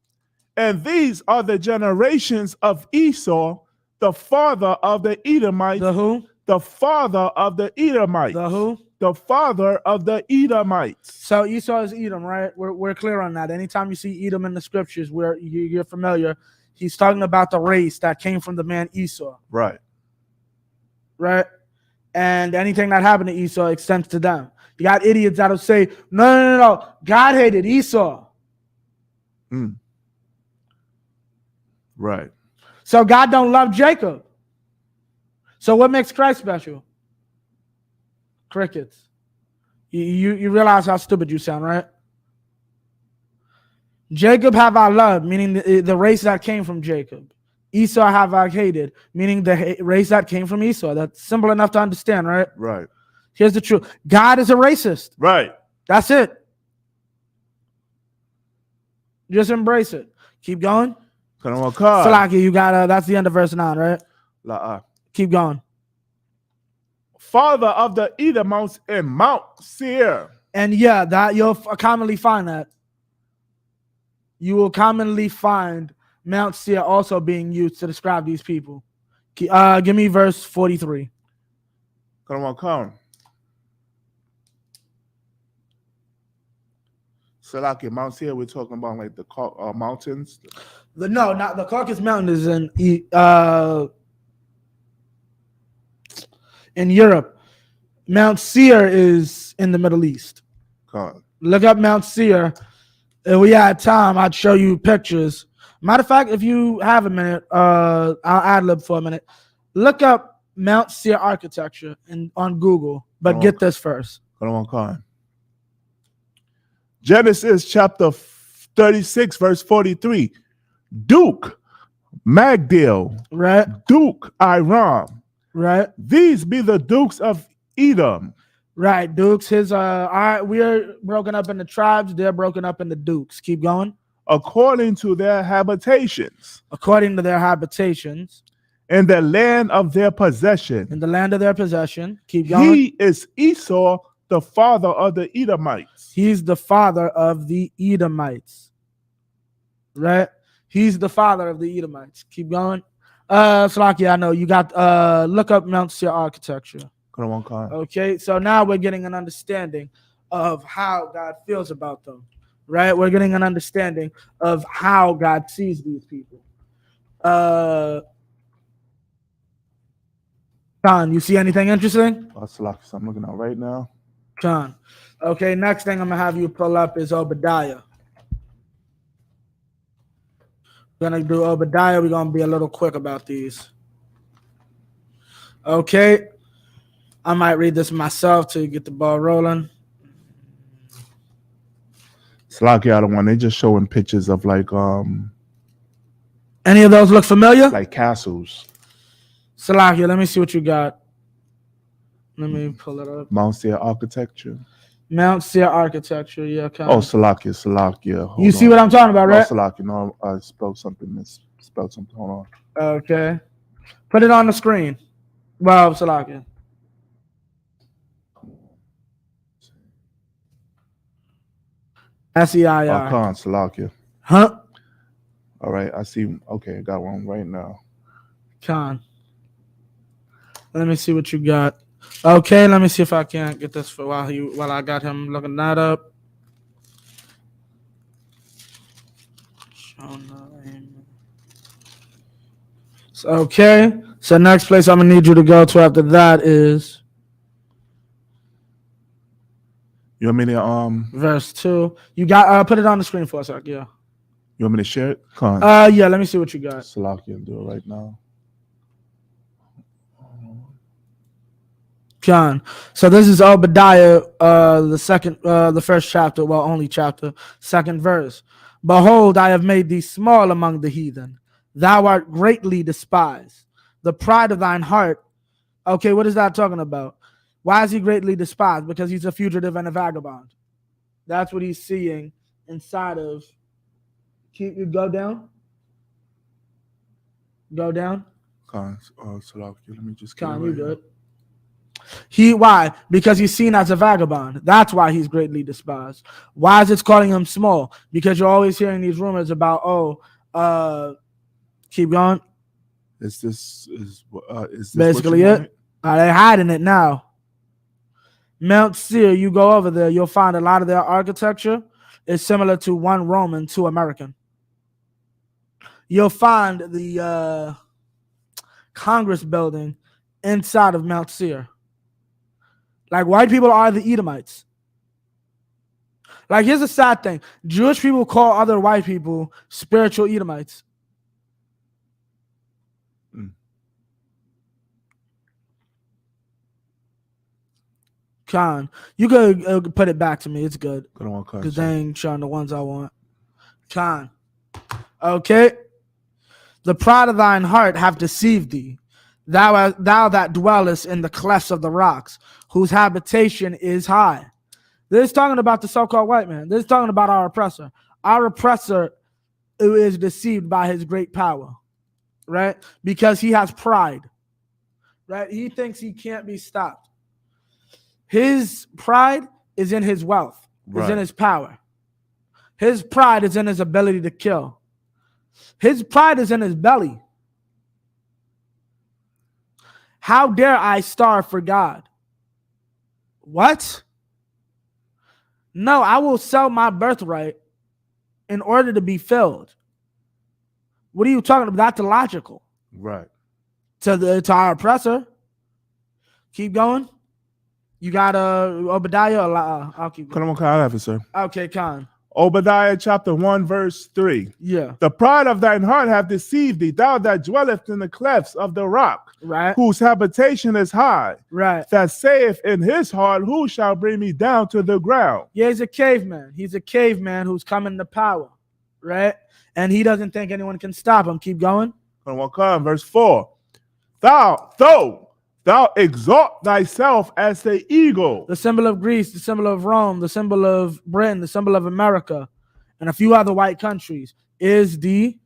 And these are the generations of Esau, the father of the Edomites. The who? The father of the Edomites. The who? The father of the Edomites. So Esau is Edom, right? We're clear on that. Anytime you see Edom in the scriptures, where you're familiar, he's talking about the race that came from the man Esau. Right. Right? And anything that happened to Esau extends to them. You got idiots that'll say, no. God hated Esau. Right. So God don't love Jacob. So what makes Christ special? Crickets. You realize how stupid you sound, right? Jacob have I loved, meaning the race that came from Jacob. Esau have I hated, meaning the race that came from Esau. That's simple enough to understand, right? Right. Here's the truth. God is a racist. Right. That's it. Just embrace it. Keep going. Salaki, you got that's the end of verse 9, right? Keep going. Father of the Edomites in Mount Seir. And yeah, that you'll commonly find that. You will commonly find Mount Seir also being used to describe these people. Give me verse 43. Come. Salaki, Mount Seir, we're talking about like the mountains. No, not the Caucasus Mountain is in Europe. Mount Seir is in the Middle East. Look up Mount Seir. If we had time, I'd show you pictures. Matter of fact, if you have a minute, I'll ad-lib for a minute. Look up Mount Seir architecture on Google, but get this first. Genesis chapter 36, verse 43. Duke Magdiel, right? Duke Iram, right? These be the dukes of Edom, right? Dukes. His all right. We are broken up into tribes. They're broken up into dukes. Keep going. According to their habitations. According to their habitations. In the land of their possession. In the land of their possession. Keep going. He is Esau, the father of the Edomites. He's the father of the Edomites. Right? He's the father of the Edomites. Keep going. Salaki, I know you got look up Mount Seir architecture. Okay, so now we're getting an understanding of how God feels about them. Right? We're getting an understanding of how God sees these people. Khan, you see anything interesting? Salaki, so I'm looking at right now. Khan. Okay, next thing I'm gonna have you pull up is Obadiah. We're gonna do Obadiah. We're gonna be a little quick about these. Okay. I might read this myself to get the ball rolling. Salaki, I don't want. They're just showing pictures of like Any of those look familiar? Like castles. Salaki, let me see what you got. Let me pull it up. Mount Seir architecture. Mount Seir architecture, yeah. Salakia. You see what I'm talking about, right? Salakia, no, I spelled something. Hold on. Okay. Put it on the screen. Well, Salakia. S-E-I-R. Khan, Salakia. Huh? All right, I see. Okay, I got one right now. Khan. Let me see what you got. Okay, let me see if I can't get this for while I got him looking that up. Okay, so next place I'm gonna need you to go to after that is you want me to verse 2. You got put it on the screen for a sec, yeah. You want me to share it? Khan. Yeah, let me see what you got. Salakia, I'll do it right now. Khan. So this is Obadiah, the first chapter, well, only chapter, second verse. Behold, I have made thee small among the heathen. Thou art greatly despised. The pride of thine heart. Okay, what is that talking about? Why is he greatly despised? Because he's a fugitive and a vagabond. That's what he's seeing inside of. You go down. Go down. Khan, Salakia, let me just. Khan, you good. Why? Because he's seen as a vagabond. That's why he's greatly despised. Why is it calling him small? Because you're always hearing these rumors about, keep going. Is this basically it? They're hiding it now. Mount Seir, you go over there, you'll find a lot of their architecture is similar to one Roman, two American. You'll find the Congress building inside of Mount Seir. Like, white people are the Edomites. Like, here's the sad thing. Jewish people call other white people spiritual Edomites. Khan, you could put it back to me. It's good. Because they ain't showing the ones I want. Khan. Okay. The pride of thine heart have deceived thee. Thou that dwellest in the clefts of the rocks, whose habitation is high. This is talking about the so-called white man. This is talking about our oppressor. Our oppressor is deceived by his great power, right? Because he has pride, right? He thinks he can't be stopped. His pride is in his wealth, is in his power. His pride is in his ability to kill. His pride is in his belly. How dare I starve for God? What? No, I will sell my birthright in order to be filled. What are you talking about? That's illogical. Right. To our oppressor. Keep going. You got Obadiah or I'll keep going. Come on, I'll have it, sir. Okay, Khan. Obadiah chapter 1, verse 3. Yeah. The pride of thine heart hath deceived thee, thou that dwellest in the clefts of the rock, Right. whose habitation is high, Right. that saith in his heart, who shall bring me down to the ground? Yeah, he's a caveman. He's a caveman who's coming to power, right? And he doesn't think anyone can stop him. Keep going. Verse 4. Thou exalt thyself as the eagle. The symbol of Greece, the symbol of Rome, the symbol of Britain, the symbol of America, and a few other white countries is the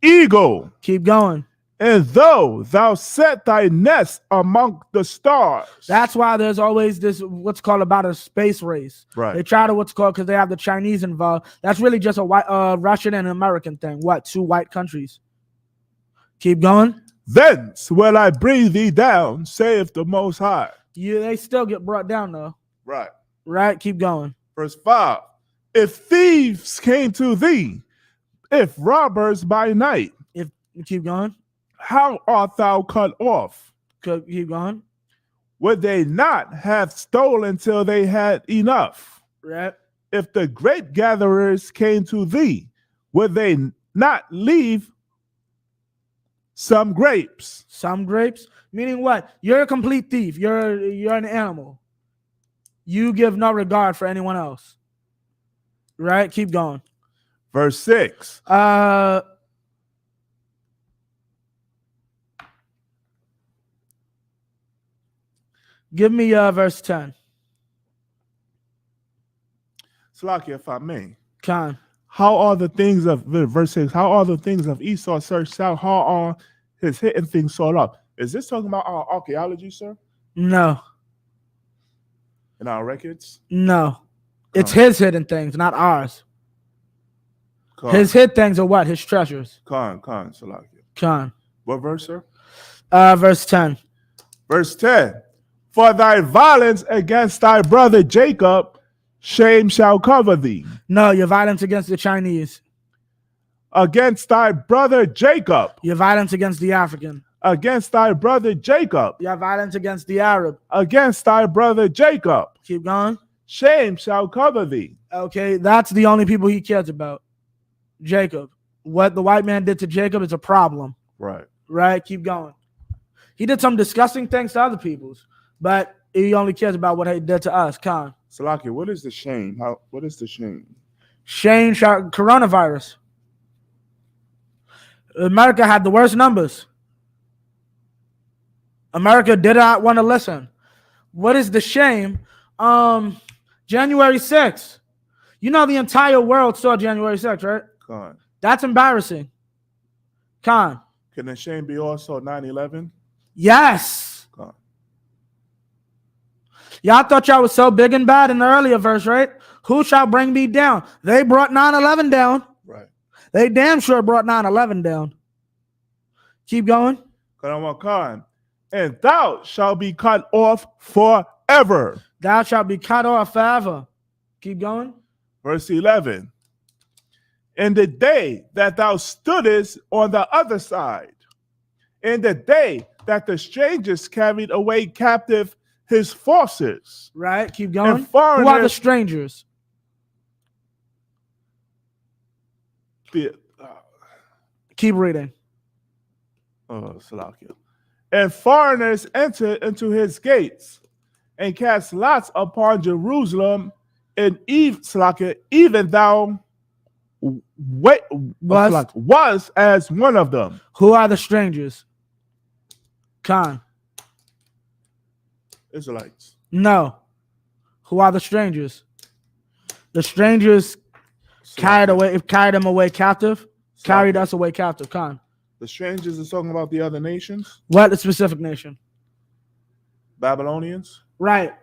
eagle. Keep going. And though thou set thy nest among the stars. That's why there's always this what's called about a space race. Right. They try to what's called because they have the Chinese involved. That's really just a white Russian and American thing. What? Two white countries. Keep going. Thence will I bring thee down, saith the Most High. Yeah, they still get brought down though. Right. Right. Keep going. Verse 5. If thieves came to thee, if robbers by night. If keep going. How art thou cut off? Keep going. Would they not have stolen till they had enough? Right. If the grape gatherers came to thee, would they not leave some grapes? Some grapes? Meaning what? You're a complete thief. You're an animal. You give no regard for anyone else. Right? Keep going. Verse 6. Give me verse 10. Slakia, if I may. Khan. How are the things of verse 6? How are the things of Esau searched out? How are his hidden things sought up? Is this talking about our archaeology, sir? No. In our records? No. It's his hidden things, not ours. Khan. His hidden things are what? His treasures. Khan, Salakia. Khan. What verse, sir? Verse 10. Verse 10. For thy violence against thy brother Jacob, shame shall cover thee. No, your violence against the Chinese. Against thy brother Jacob. Your violence against the African. Against thy brother Jacob. Your violence against the Arab. Against thy brother Jacob. Keep going. Shame shall cover thee. Okay, that's the only people he cares about. Jacob. What the white man did to Jacob is a problem. Right. Right? Keep going. He did some disgusting things to other peoples, but he only cares about what he did to us. Khan. Salakia, what is the shame? What is the shame? Shame, coronavirus. America had the worst numbers. America did not want to listen. What is the shame? January 6th. You know the entire world saw January 6th, right? Khan. That's embarrassing. Khan. Can the shame be also 9/11? Yes. Khan. Y'all thought y'all was so big and bad in the earlier verse, right? Who shall bring me down? They brought 9/11 down. Right. They damn sure brought 9/11 down. Keep going. Khan. And thou shalt be cut off forever. Thou shalt be cut off forever. Keep going. Verse 11. In the day that thou stoodest on the other side, in the day that the strangers carried away captive his forces. Right, keep going. And foreigners, who are the strangers? Keep reading. Salakia. And foreigners entered into his gates and cast lots upon Jerusalem, and even thou was as one of them. Who are the strangers? Khan. Israelites. No. Who are the strangers? The strangers carried them away captive. Carried us away captive. Khan. The strangers is talking about the other nations. What specific nation? Babylonians. Right.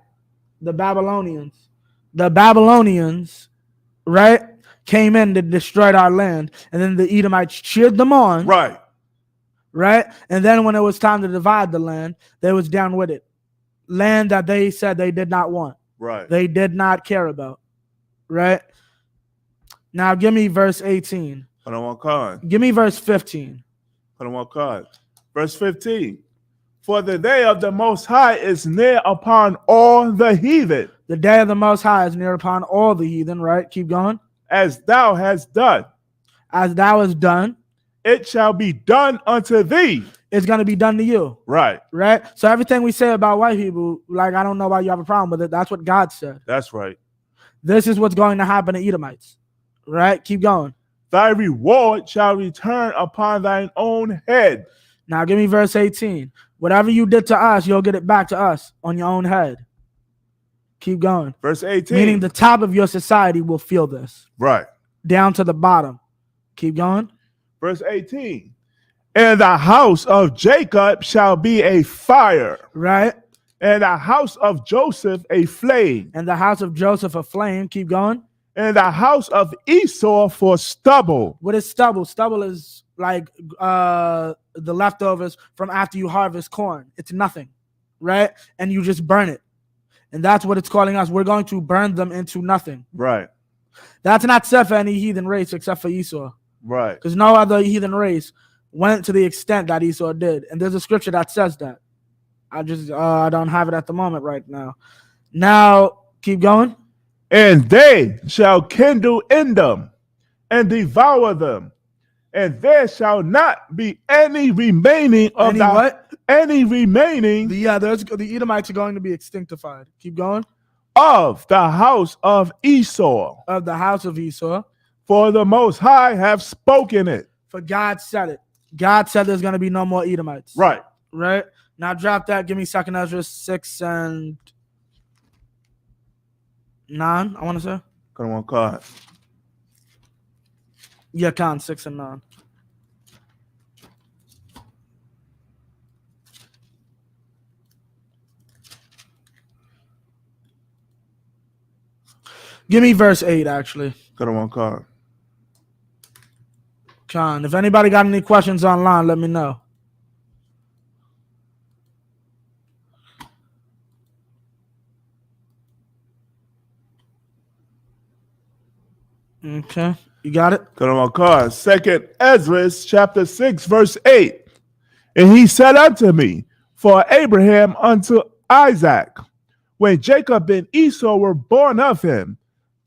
The Babylonians. The Babylonians, right, came in to destroy our land, and then the Edomites cheered them on. Right. Right. And then when it was time to divide the land, they was down with it. Land that they said they did not want. Right. They did not care about. Right. Now give me verse 18. I don't want card. Give me verse 15. I don't want card. Verse 15. For the day of the Most High is near upon all the heathen. The day of the Most High is near upon all the heathen, right? Keep going. As thou hast done. As thou hast done. It shall be done unto thee. It's going to be done to you. Right. Right? So everything we say about white people, like, I don't know why you have a problem with it. That's what God said. That's right. This is what's going to happen to Edomites. Right? Keep going. Thy reward shall return upon thine own head. Now give me verse 18. Whatever you did to us, you'll get it back to us on your own head. Keep going. Verse 18. Meaning the top of your society will feel this. Right. Down to the bottom. Keep going. Verse 18. And the house of Jacob shall be a fire. Right. And the house of Joseph a flame. And the house of Joseph a flame. Keep going. And the house of Esau for stubble. What is stubble? Stubble is like the leftovers from after you harvest corn. It's nothing, right? And you just burn it. And that's what it's calling us. We're going to burn them into nothing. Right. That's not said for any heathen race except for Esau. Right. Because no other heathen race went to the extent that Esau did. And there's a scripture that says that. I don't have it at the moment right now. Now, keep going. And they shall kindle in them and devour them. And there shall not be any remaining of any remaining. The Edomites are going to be extinctified. Keep going. Of the house of Esau. Of the house of Esau. For the Most High have spoken it. For God said it. God said there's going to be no more Edomites. Right. Right. Now drop that. Give me 2 Ezra 6 and 9, I want to say. Come on, card. Yeah, Khan, 6 and 9. Give me verse 8, actually. Come on, card. Khan, if anybody got any questions online, let me know. Okay, you got it? Come on, card. 2 Ezra chapter 6, verse 8. And he said unto me, for Abraham unto Isaac, when Jacob and Esau were born of him,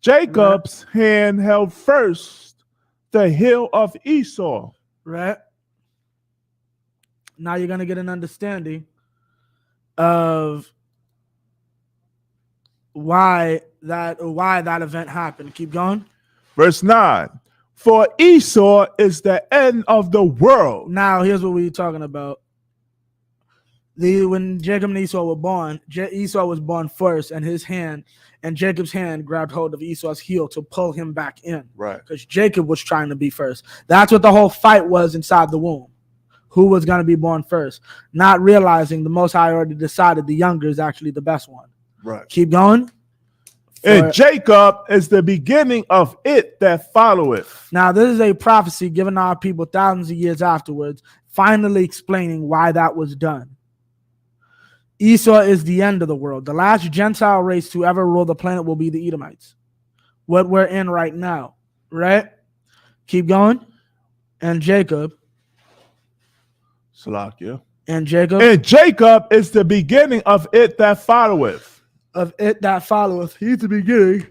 Jacob's hand held first the heel of Esau. Right. Now you're going to get an understanding of why that event happened. Keep going. Verse 9. For Esau is the end of the world. Now here's what we're talking about. When Jacob and Esau were born, Esau was born first, and Jacob's hand grabbed hold of Esau's heel to pull him back in. Right. Because Jacob was trying to be first. That's what the whole fight was inside the womb. Who was going to be born first? Not realizing the Most High already decided the younger is actually the best one. Right. Keep going. And Jacob is the beginning of it that followeth. Now, this is a prophecy given to our people thousands of years afterwards, finally explaining why that was done. Esau is the end of the world. The last Gentile race to ever rule the planet will be the Edomites. What we're in right now, right? Keep going. And Jacob. Salakia. And Jacob. And Jacob is the beginning of it that followeth. Of it that followeth. He's the beginning.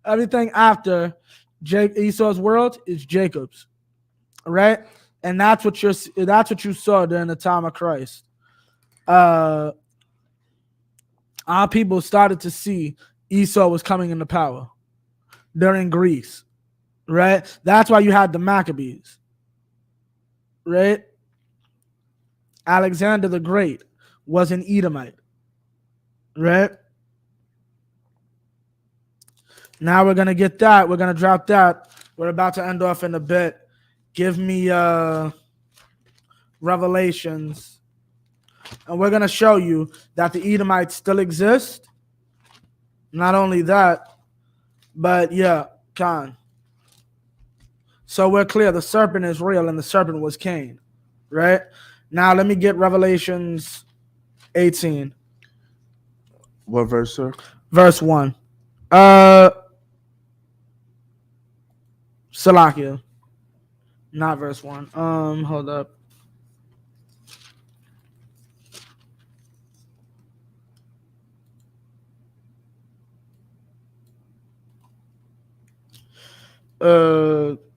Everything after Esau's world is Jacob's. Right? And that's what you saw during the time of Christ. Our people started to see Esau was coming into power. during Greece, right? That's why you had the Maccabees, right? Alexander the Great was an Edomite, right? Now we're gonna get that. We're gonna drop that. We're about to end off in a bit. Give me Revelations, and we're gonna show you that the Edomites still exist. Not only that, but yeah, Khan. So we're clear. The serpent is real, and the serpent was Cain, right? Now let me get Revelations 18, What verse, sir? verse 1. Salakia. Not verse 1. Hold up.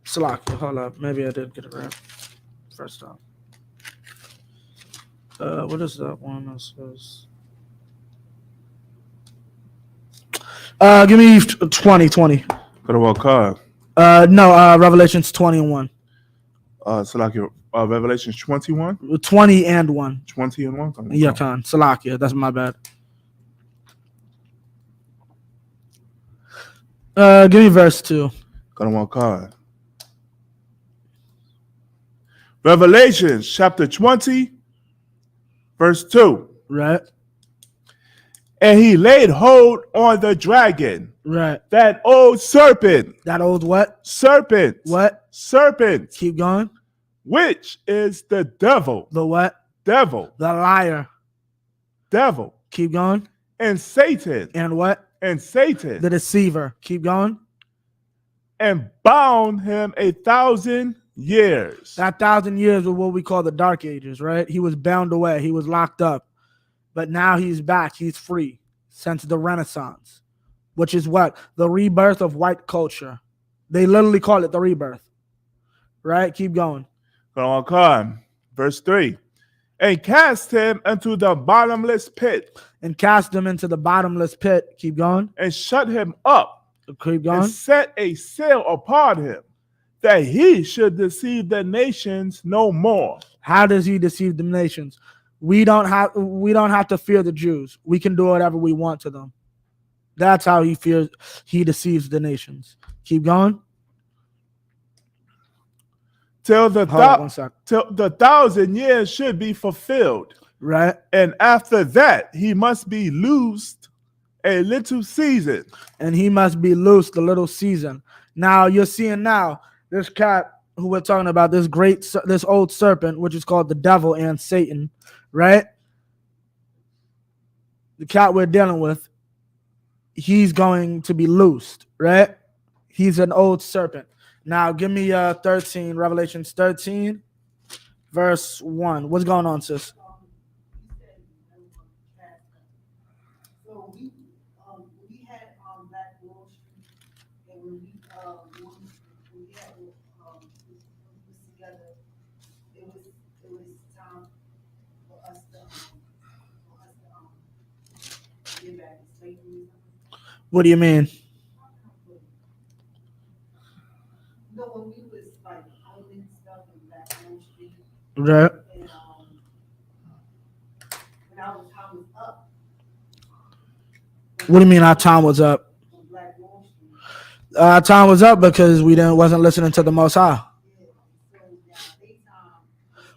Salakia. Hold up. Maybe I did get it right first time. What is that one that says? Give me 20. Got a walk card. No, Revelations 21. Salakia, Revelations 21? 20 and 1. 20 and 1? Yeah, Khan. Salakia. That's my bad. Give me verse 2. Got a walk card. Revelations chapter 20, verse 2. Right. And he laid hold on the dragon, Right. that old serpent. That old what? Serpent. What? Serpent. Keep going. Which is the devil. The what? Devil. The liar. Devil. Keep going. And Satan. And what? And Satan. The deceiver. Keep going. And bound him 1,000 years. That 1,000 years was what we call the Dark Ages, right? He was bound away. He was locked up. But now he's back. He's free since the Renaissance, which is what? The rebirth of white culture. They literally call it the rebirth, right? Keep going. Go on, verse 3. And cast him into the bottomless pit. And cast him into the bottomless pit. Keep going. And shut him up. Keep going. And set a seal upon him, that he should deceive the nations no more. How does he deceive the nations? We don't have to fear the Jews. We can do whatever we want to them. That's how he deceives the nations. Keep going. Till the 1,000 years should be fulfilled. Right. And after that, he must be loosed a little season. And he must be loosed a little season. Now you're seeing now this cat who we're talking about, this old serpent, which is called the devil and Satan, right? The cat we're dealing with, he's going to be loosed, right? He's an old serpent. Now give me 13, Revelations 13, verse 1. What's going on, sis? What do you mean? No, when we was like owning stuff in Black Wall Street, Right. and when our time was up. What do you mean our time was up? On Black Wall Street. Our time was up because we wasn't listening to the Most High. Yeah, so now they time.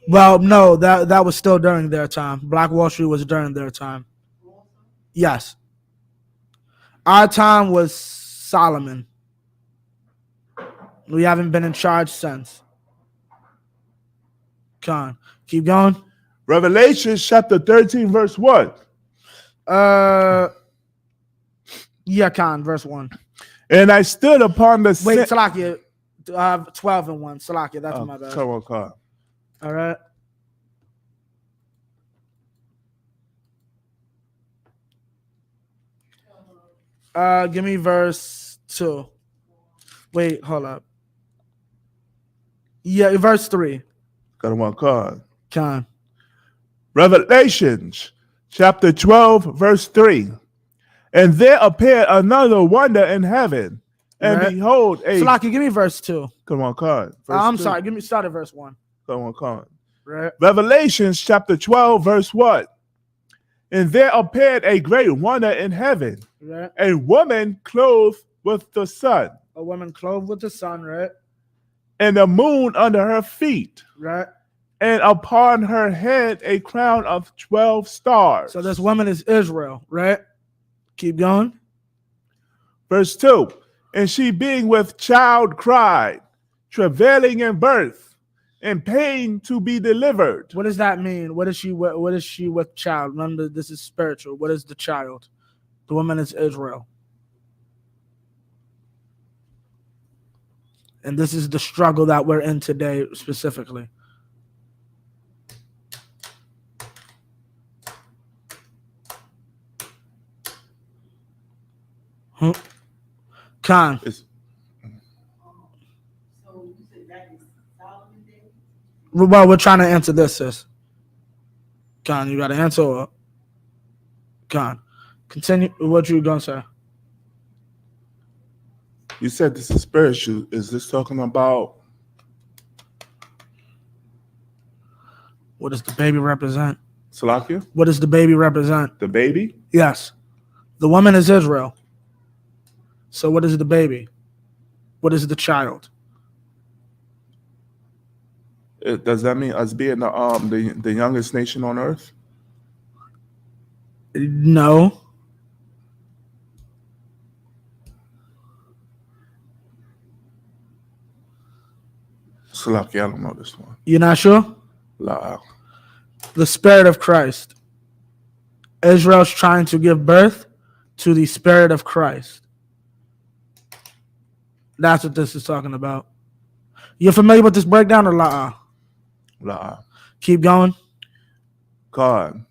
Well, no, that was still during their time. Black Wall Street was during their time. Yes. Our time was Solomon. We haven't been in charge since. Come on. Keep going. Revelation chapter 13, verse 1. Yeah, Khan, verse 1. And I stood upon the Wait, Salakia, 12 and 1. Salakia, that's my bad. Come on. All right. Give me verse 2. Wait, hold up. Yeah, verse 3. Got one card. Khan. Revelations chapter 12, verse 3. And there appeared another wonder in heaven, And Right. behold, Salaki, give me verse 2. come on, card. I'm sorry. Start at verse 1. Come on, card. Right. Revelations chapter 12, verse 1. And there appeared a great wonder in heaven, Right. a woman clothed with the sun, A woman clothed with the sun, right? and the moon under her feet, Right. and upon her head a crown of 12 stars. So this woman is Israel, right? Keep going. Verse 2. And she being with child cried, travailing in birth, in pain to be delivered. What does that mean? What is she with child? Remember, this is spiritual. What is the child? The woman is Israel. And this is the struggle that we're in today specifically. Khan. So you said that is Solomon Day? Well, we're trying to answer this, sis. Khan, you got to answer or? Khan. Continue. What you going to say? You said this is spiritual. Is this talking about? What does the baby represent? Salakia? What does the baby represent? The baby? Yes. The woman is Israel. So what is the baby? What is the child? Does that mean us being the youngest nation on earth? No. Salakia, I don't know this one. You're not sure? La. The Spirit of Christ. Israel's trying to give birth to the Spirit of Christ. That's what this is talking about. You're familiar with this breakdown or la? La. Keep going. God.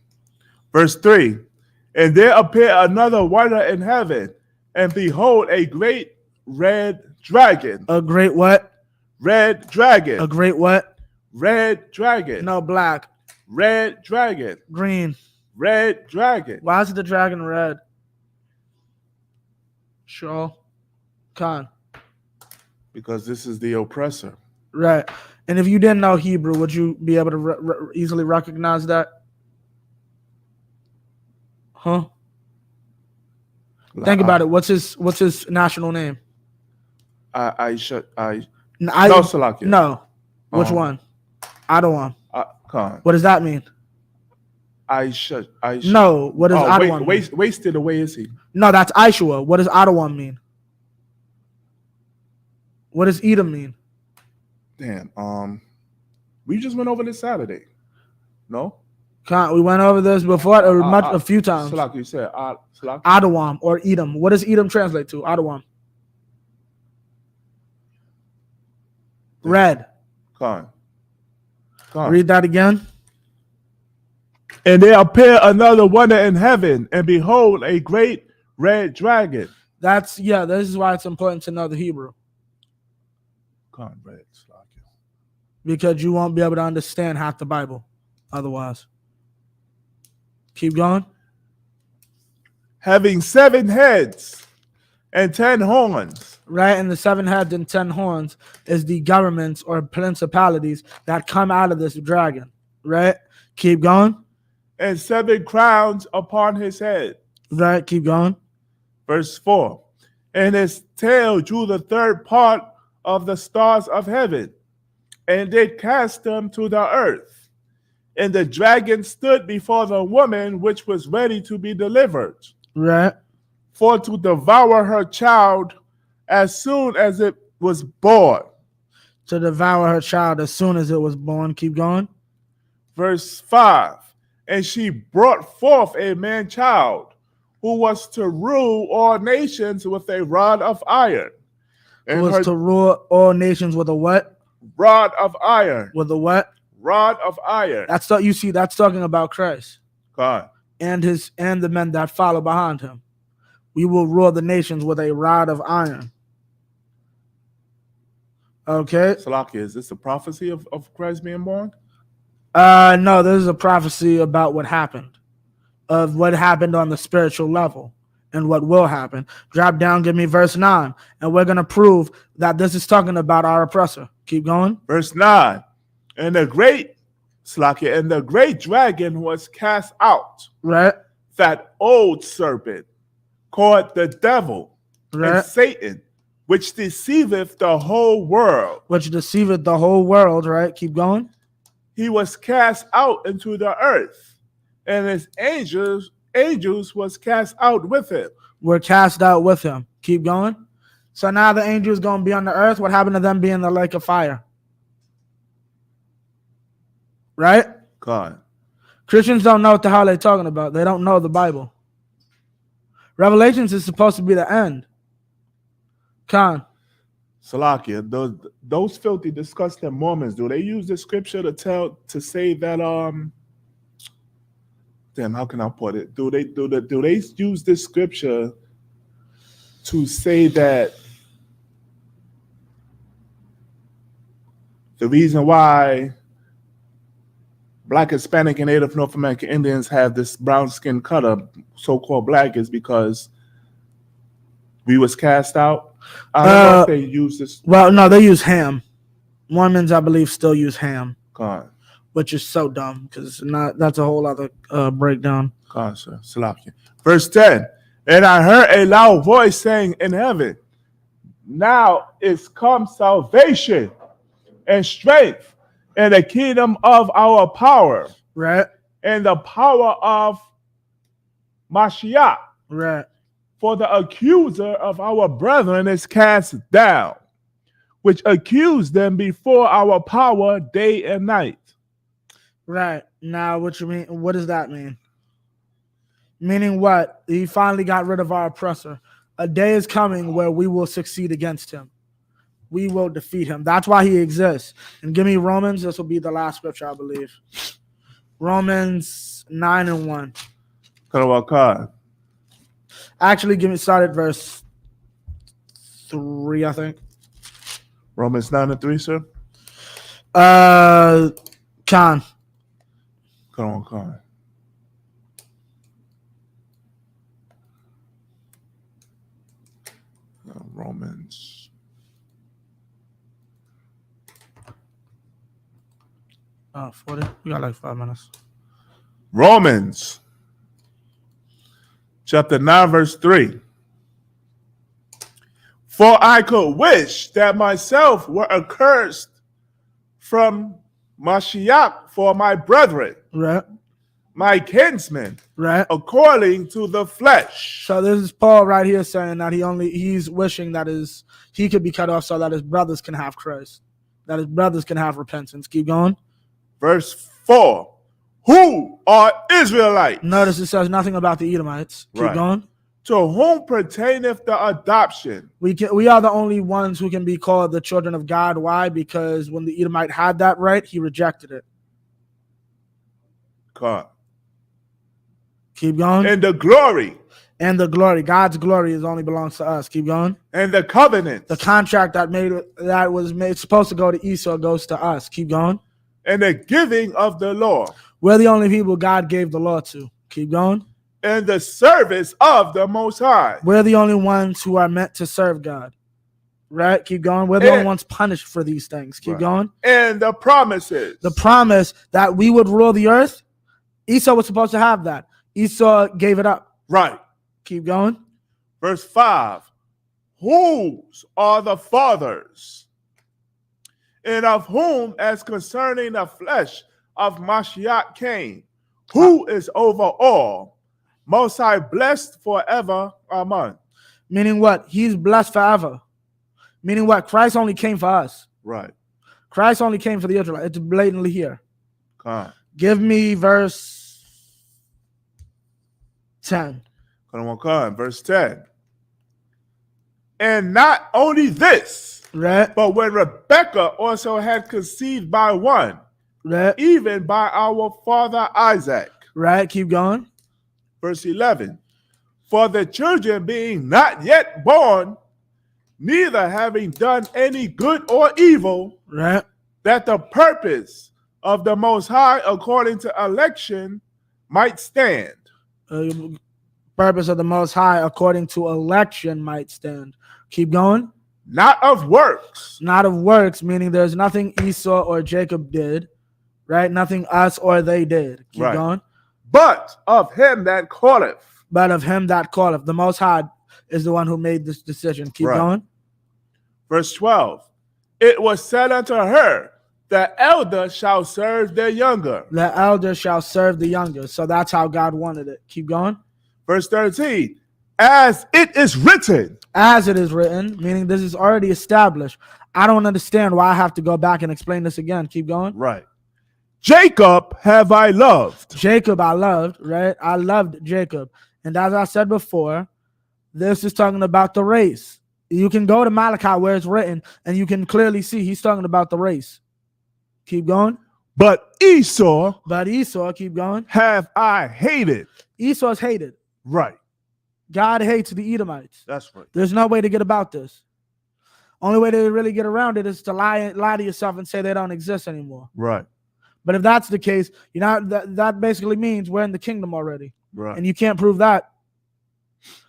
Verse 3. And there appeared another wonder in heaven, and behold, a great red dragon. A great what? Red dragon. A great what? Red dragon. No, black. Red dragon. Green. Red dragon. Why is the dragon red? Sure. Khan. Because this is the oppressor. Right. And if you didn't know Hebrew, would you be able to easily recognize that? Huh? Think about it. What's his national name? No, No. Salakia. No. Which one? Adawan. Khan. What does that mean? No. What does Adawan mean? Wasted away is he? No, that's Ishua. What does Adawan mean? What does Edom mean? Damn. We just went over this Saturday. No? We went over this before a few times. Salakia, you said Salakia? Adawam or Edom. What does Edom translate to? Adawam. Red. Khan. Read that again. And there appeared another wonder in heaven, and behold, a great red dragon. This is why it's important to know the Hebrew. Khan, red, Salakia. Because you won't be able to understand half the Bible otherwise. Keep going. Having 7 heads and 10 horns. Right, and the 7 heads and 10 horns is the governments or principalities that come out of this dragon. Right? Keep going. And 7 crowns upon his head. Right, keep going. Verse 4. And his tail drew the third part of the stars of heaven, and did cast them to the earth. And the dragon stood before the woman which was ready to be delivered. Right. For to devour her child as soon as it was born. To devour her child as soon as it was born. Keep going. Verse 5. And she brought forth a man child, who was to rule all nations with a rod of iron. And was to rule all nations with a what? Rod of iron. With a what? Rod of iron. That's talking about Christ. God. And the men that follow behind him. We will rule the nations with a rod of iron. Okay. Salakia, is this a prophecy of Christ being born? No, this is a prophecy about what happened. Of what happened on the spiritual level. and what will happen. Drop down, give me verse 9, and we're going to prove that this is talking about our oppressor. Keep going. Verse 9. And the great dragon was cast out, Right, that old serpent called the devil and right. Satan, which deceiveth the whole world. Which deceiveth the whole world, right? Keep going. He was cast out into the earth, and his angels was cast out with him. We're cast out with him. Keep going. So now the angels going to be on the earth. What happened to them being in the lake of fire? Right? God. Christians don't know what the hell they're talking about. They don't know the Bible. Revelations is supposed to be the end. Khan. Salakia, those filthy, disgusting Mormons, do they use the scripture to say that damn, how can I put it? Do they use this scripture to say that the reason why Black, Hispanic, and Native North American Indians have this brown skin color, so-called black, is because we was cast out? I don't know if they use this. Well, no, they use Ham. Mormons, I believe, still use Ham. God. Which is so dumb because that's a whole other breakdown. God, sir. Salakia. Verse 10. And I heard a loud voice saying in heaven, now is come salvation and strength and the kingdom of our power. Right. And the power of Mashiach. Right. For the accuser of our brethren is cast down, which accused them before our power day and night. Right. Now, what you mean? What does that mean? Meaning what? He finally got rid of our oppressor. A day is coming where we will succeed against him. We will defeat him. That's why he exists. And give me Romans. This will be the last scripture, I believe. Romans 9:1. Actually, give me start at verse 3, I think. Romans 9:3, sir. Khan. Come on, Khan. Romans. Oh, 40. We got like 5 minutes. Romans chapter 9, verse 3. For I could wish that myself were accursed from Mashiach for my brethren, Right. my kinsmen, Right. according to the flesh. So this is Paul right here saying that he's wishing that he could be cut off so that his brothers can have Christ, that his brothers can have repentance. Keep going. Verse 4. Who are Israelites? Notice it says nothing about the Edomites. Keep going. To whom pertaineth the adoption? We are the only ones who can be called the children of God. Why? Because when the Edomite had that right, he rejected it. God. Keep going. And the glory. And the glory. God's glory only belongs to us. Keep going. And the covenant. The contract that was made supposed to go to Esau goes to us. Keep going. And the giving of the law. We're the only people God gave the law to. Keep going. And the service of the Most High. We're the only ones who are meant to serve God. Right? Keep going. We're the only ones punished for these things. Keep going. And the promises. The promise that we would rule the earth. Esau was supposed to have that. Esau gave it up. Right. Keep going. Verse 5. Whose are the fathers? And of whom, as concerning the flesh of Mashiach came, who is over all, Most High blessed forever. Amen. Meaning what? He's blessed forever. Meaning what? Christ only came for us. Right. Christ only came for the Israelites. It's blatantly here. Come. Give me verse 10. Come on. Verse 10. And not only this, right? But when Rebekah also had conceived by one, right? Even by our father Isaac. Right. Keep going. Verse 11. For the children being not yet born, neither having done any good or evil, right? That the purpose of the Most High according to election might stand. purpose of the Most High according to election might stand. Keep going. Not of works. Not of works, meaning there's nothing Esau or Jacob did, right? Nothing us or they did. Keep Right. going. But of him that calleth. But of him that calleth. The Most High is the one who made this decision. Keep Right. going. Verse 12. It was said unto her, the elder shall serve the younger. The elder shall serve the younger. So that's how God wanted it. Keep going. Verse 13. As it is written. As it is written, meaning this is already established. I don't understand why I have to go back and explain this again. Keep going. Right. Jacob have I loved. Jacob I loved, right? I loved Jacob. And as I said before, this is talking about the race. You can go to Malachi where it's written, and you can clearly see he's talking about the race. Keep going. But Esau But Esau, keep going. have I hated. Esau's hated. Right. God hates the Edomites. That's right. There's no way to get about this. Only way to really get around it is to lie to yourself and say they don't exist anymore. Right. But if that's the case, you know that basically means we're in the kingdom already. Right. And you can't prove that.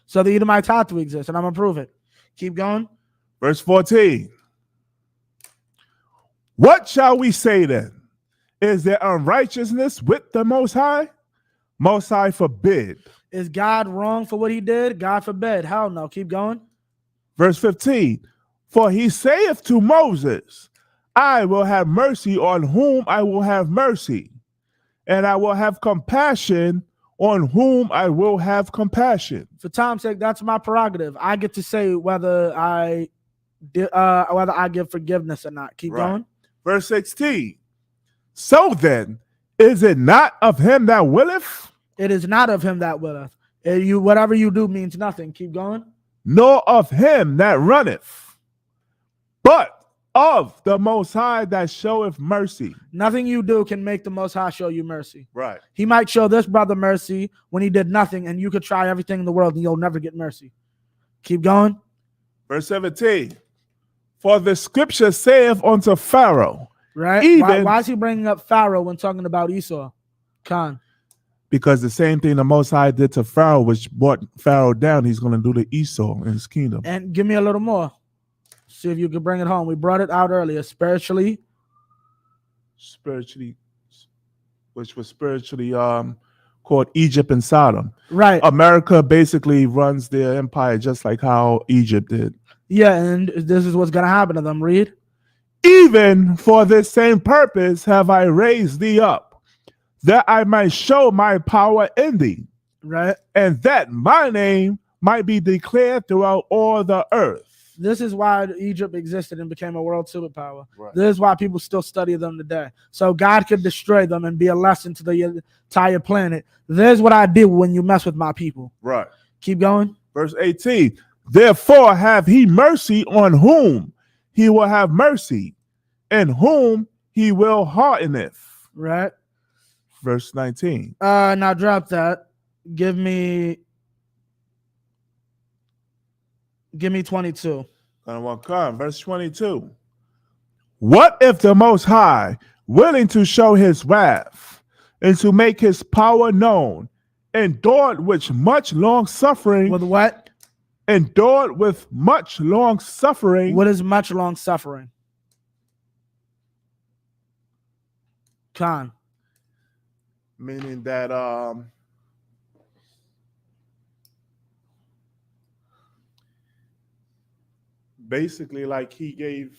So the Edomites have to exist, and I'm gonna prove it. Keep going. Verse 14. What shall we say then? Is there unrighteousness with the Most High? Most High forbid. Is God wrong for what he did? God forbid. Hell no. Keep going. Verse 15. For he saith to Moses, I will have mercy on whom I will have mercy, and I will have compassion on whom I will have compassion. For time's sake, that's my prerogative. I get to say whether I give forgiveness or not. Keep Right. going. Verse 16. So then, is it not of him that willeth, It is not of him that willeth. Whatever you do means nothing. Keep going. nor of him that runneth, but of the Most High that showeth mercy? Nothing you do can make the Most High show you mercy. Right. He might show this brother mercy when he did nothing, and you could try everything in the world and you'll never get mercy. Keep going. Verse 17. For the scripture saith unto Pharaoh, Right? Even- Why is he bringing up Pharaoh when talking about Esau? Khan. because the same thing the Most High did to Pharaoh, which brought Pharaoh down, he's going to do to Esau in his kingdom. And give me a little more. See if you can bring it home. We brought it out earlier. Spiritually. Which was spiritually called Egypt and Sodom. Right. America basically runs their empire just like how Egypt did. Yeah, and this is what's going to happen to them. Read. Even for this same purpose have I raised thee up, that I might show my power in thee, Right. and that my name might be declared throughout all the earth. This is why Egypt existed and became a world superpower. Right. This is why people still study them today. So God could destroy them and be a lesson to the entire planet. This is what I do when you mess with my people. Right. Keep going. Verse 18. Therefore have he mercy on whom he will have mercy, and whom he will hardeneth. Right. Verse 19. Now drop that. Give me 22. Verse 22. What if the Most High, willing to show his wrath and to make his power known, endured with much long suffering, With what? endured with much long suffering, What is much long suffering? Khan. meaning that basically like he gave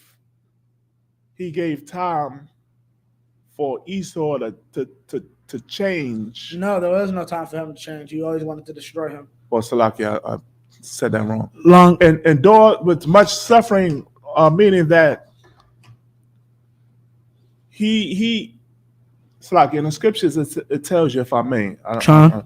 time for Esau to change. No, there was no time for him to change. You always wanted to destroy him. Well, Salakia, I said that wrong. Long. And endured with much suffering, meaning that he Salakia, in the scriptures it tells you, if I may, the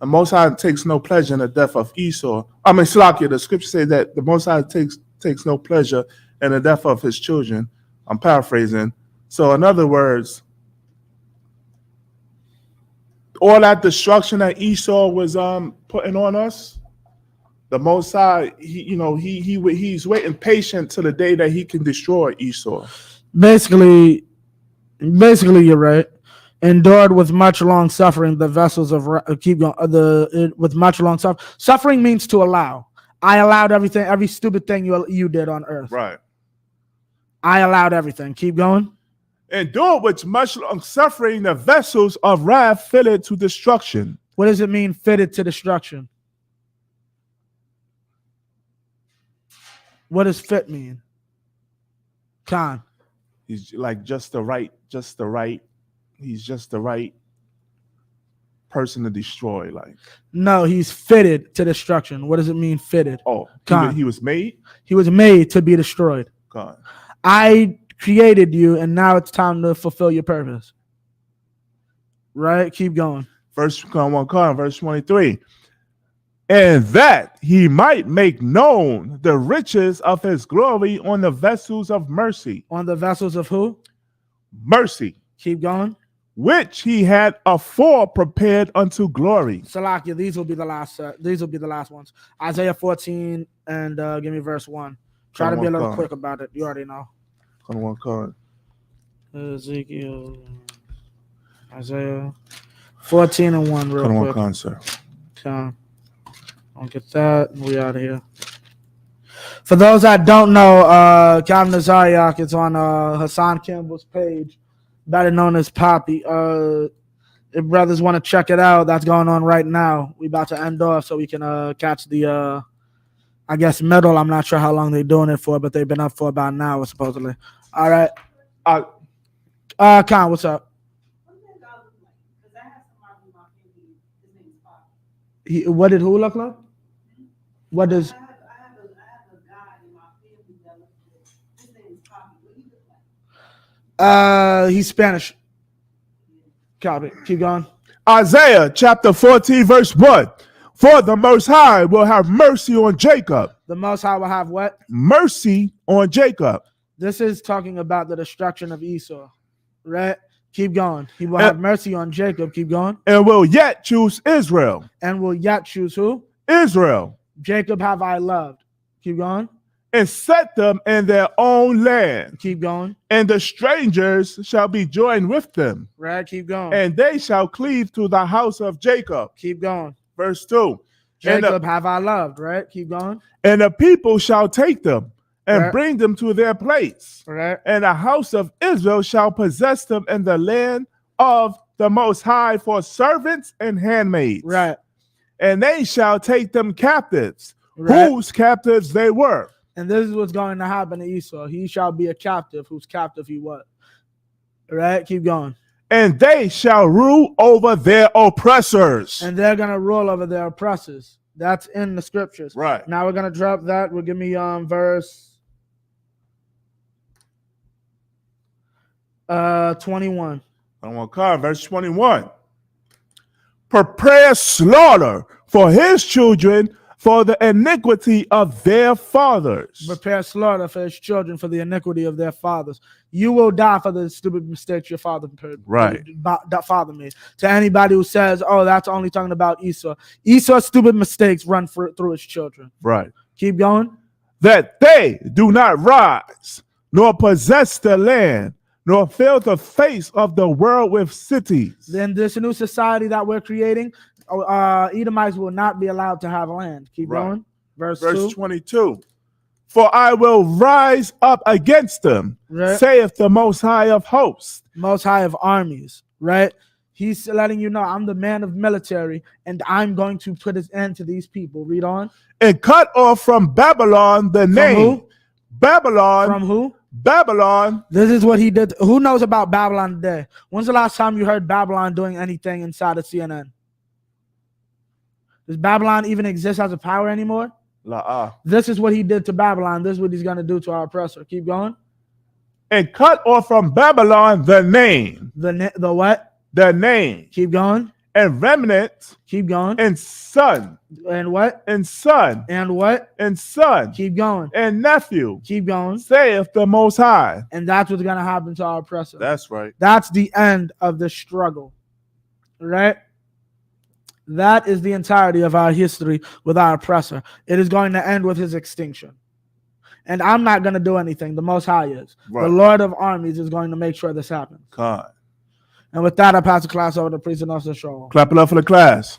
Most High takes no pleasure in the death of Esau. I mean, Salakia, the scripture say that the Most High takes no pleasure in the death of his children. I'm paraphrasing. So in other words, all that destruction that Esau was putting on us, the Most High, he's waiting patient till the day that he can destroy Esau. Basically, you're right. Endured with much long suffering the vessels of keep going. With much long suffering. Suffering means to allow. I allowed everything, every stupid thing you did on earth. Right. I allowed everything. Keep going. Endured with much long suffering the vessels of wrath fitted to destruction. What does it mean, fitted to destruction? What does fit mean? Khan. He's like just the right. He's just the right person to destroy. Like, No, he's fitted to destruction. What does it mean, fitted? oh, Khan. he was made. He was made to be destroyed. God. I created you, and now it's time to fulfill your purpose. Right? Keep going. Verse 23. And that he might make known the riches of his glory on the vessels of mercy. On the vessels of who? Mercy. Keep going. Which he had afore prepared unto glory. Salakia, these will be the last. These will be the last ones. Isaiah 14 and give me verse 1. Try to be a little quick about it. You already know. Ezekiel, Isaiah 14 and 1 real quick. Sir. Okay. I'll get that. We out of here. For those that don't know, Calvin Nazariak is on Hassan Campbell's page, better known as Poppy. If brothers want to check it out, that's going on right now. We about to end off so we can catch the, I guess, middle. I'm not sure how long they're doing it for, but they've been up for about an hour, supposedly. All right. Khan, what's up? What did who look like? What does? I have a guy in my family that looks like, his name is Poppy. What do you look like? He's Spanish. Copy. Keep going. Isaiah chapter 14 verse 1. For the Most High will have mercy on Jacob. The Most High will have what? Mercy on Jacob. This is talking about the destruction of Esau, right? Keep going. He will have mercy on Jacob. Keep going. And will yet choose Israel. And will yet choose who? Israel. Jacob have I loved. Keep going. And set them in their own land. Keep going. And the strangers shall be joined with them. Right, keep going. And they shall cleave to the house of Jacob. Keep going. Verse 2. Jacob have I loved, right? Keep going. And the people shall take them and right. bring them to their place. Right. And the house of Israel shall possess them in the land of the Most High for servants and handmaids. Right. And they shall take them captives, right. whose captives they were. And this is what's going to happen to Esau. He shall be a captive, whose captive he was. Right? Keep going. And they shall rule over their oppressors. And they're going to rule over their oppressors. That's in the scriptures. Right. Now we're going to drop that. We'll give me verse 21. Verse 21. Prepare slaughter for his children for the iniquity of their fathers. Prepare slaughter for his children for the iniquity of their fathers. You will die for the stupid mistakes your father made. To anybody who says, oh, that's only talking about Esau. Esau's stupid mistakes run through his children. Right. Keep going. That they do not rise, nor possess the land, nor fill the face of the world with cities. Then this new society that we're creating, Edomites will not be allowed to have land. Keep going. Verse 22. For I will rise up against them, saith the Most High of hosts. Most High of armies, right? He's letting you know, I'm the man of military, and I'm going to put an end to these people. Read on. And cut off from Babylon the name. Who? Babylon. From who? Babylon. This is what he did. Who knows about Babylon today? When's the last time you heard Babylon doing anything inside of CNN? Does Babylon even exist as a power anymore? This is what he did to Babylon. This is what he's going to do to our oppressor. Keep going. And cut off from Babylon the name. The what? The name. Keep going. And remnant. Keep going. And son. And what? And son. And what? And son. Keep going. And nephew. Keep going. Saith the Most High. And that's what's going to happen to our oppressor. That's right. That's the end of the struggle. Right? That is the entirety of our history with our oppressor. It is going to end with his extinction. And I'm not going to do anything. The Most High is. Right. The Lord of armies is going to make sure this happens. God. And with that, I pass the class over to Priest and Officer Shaw. Clap it up for the class.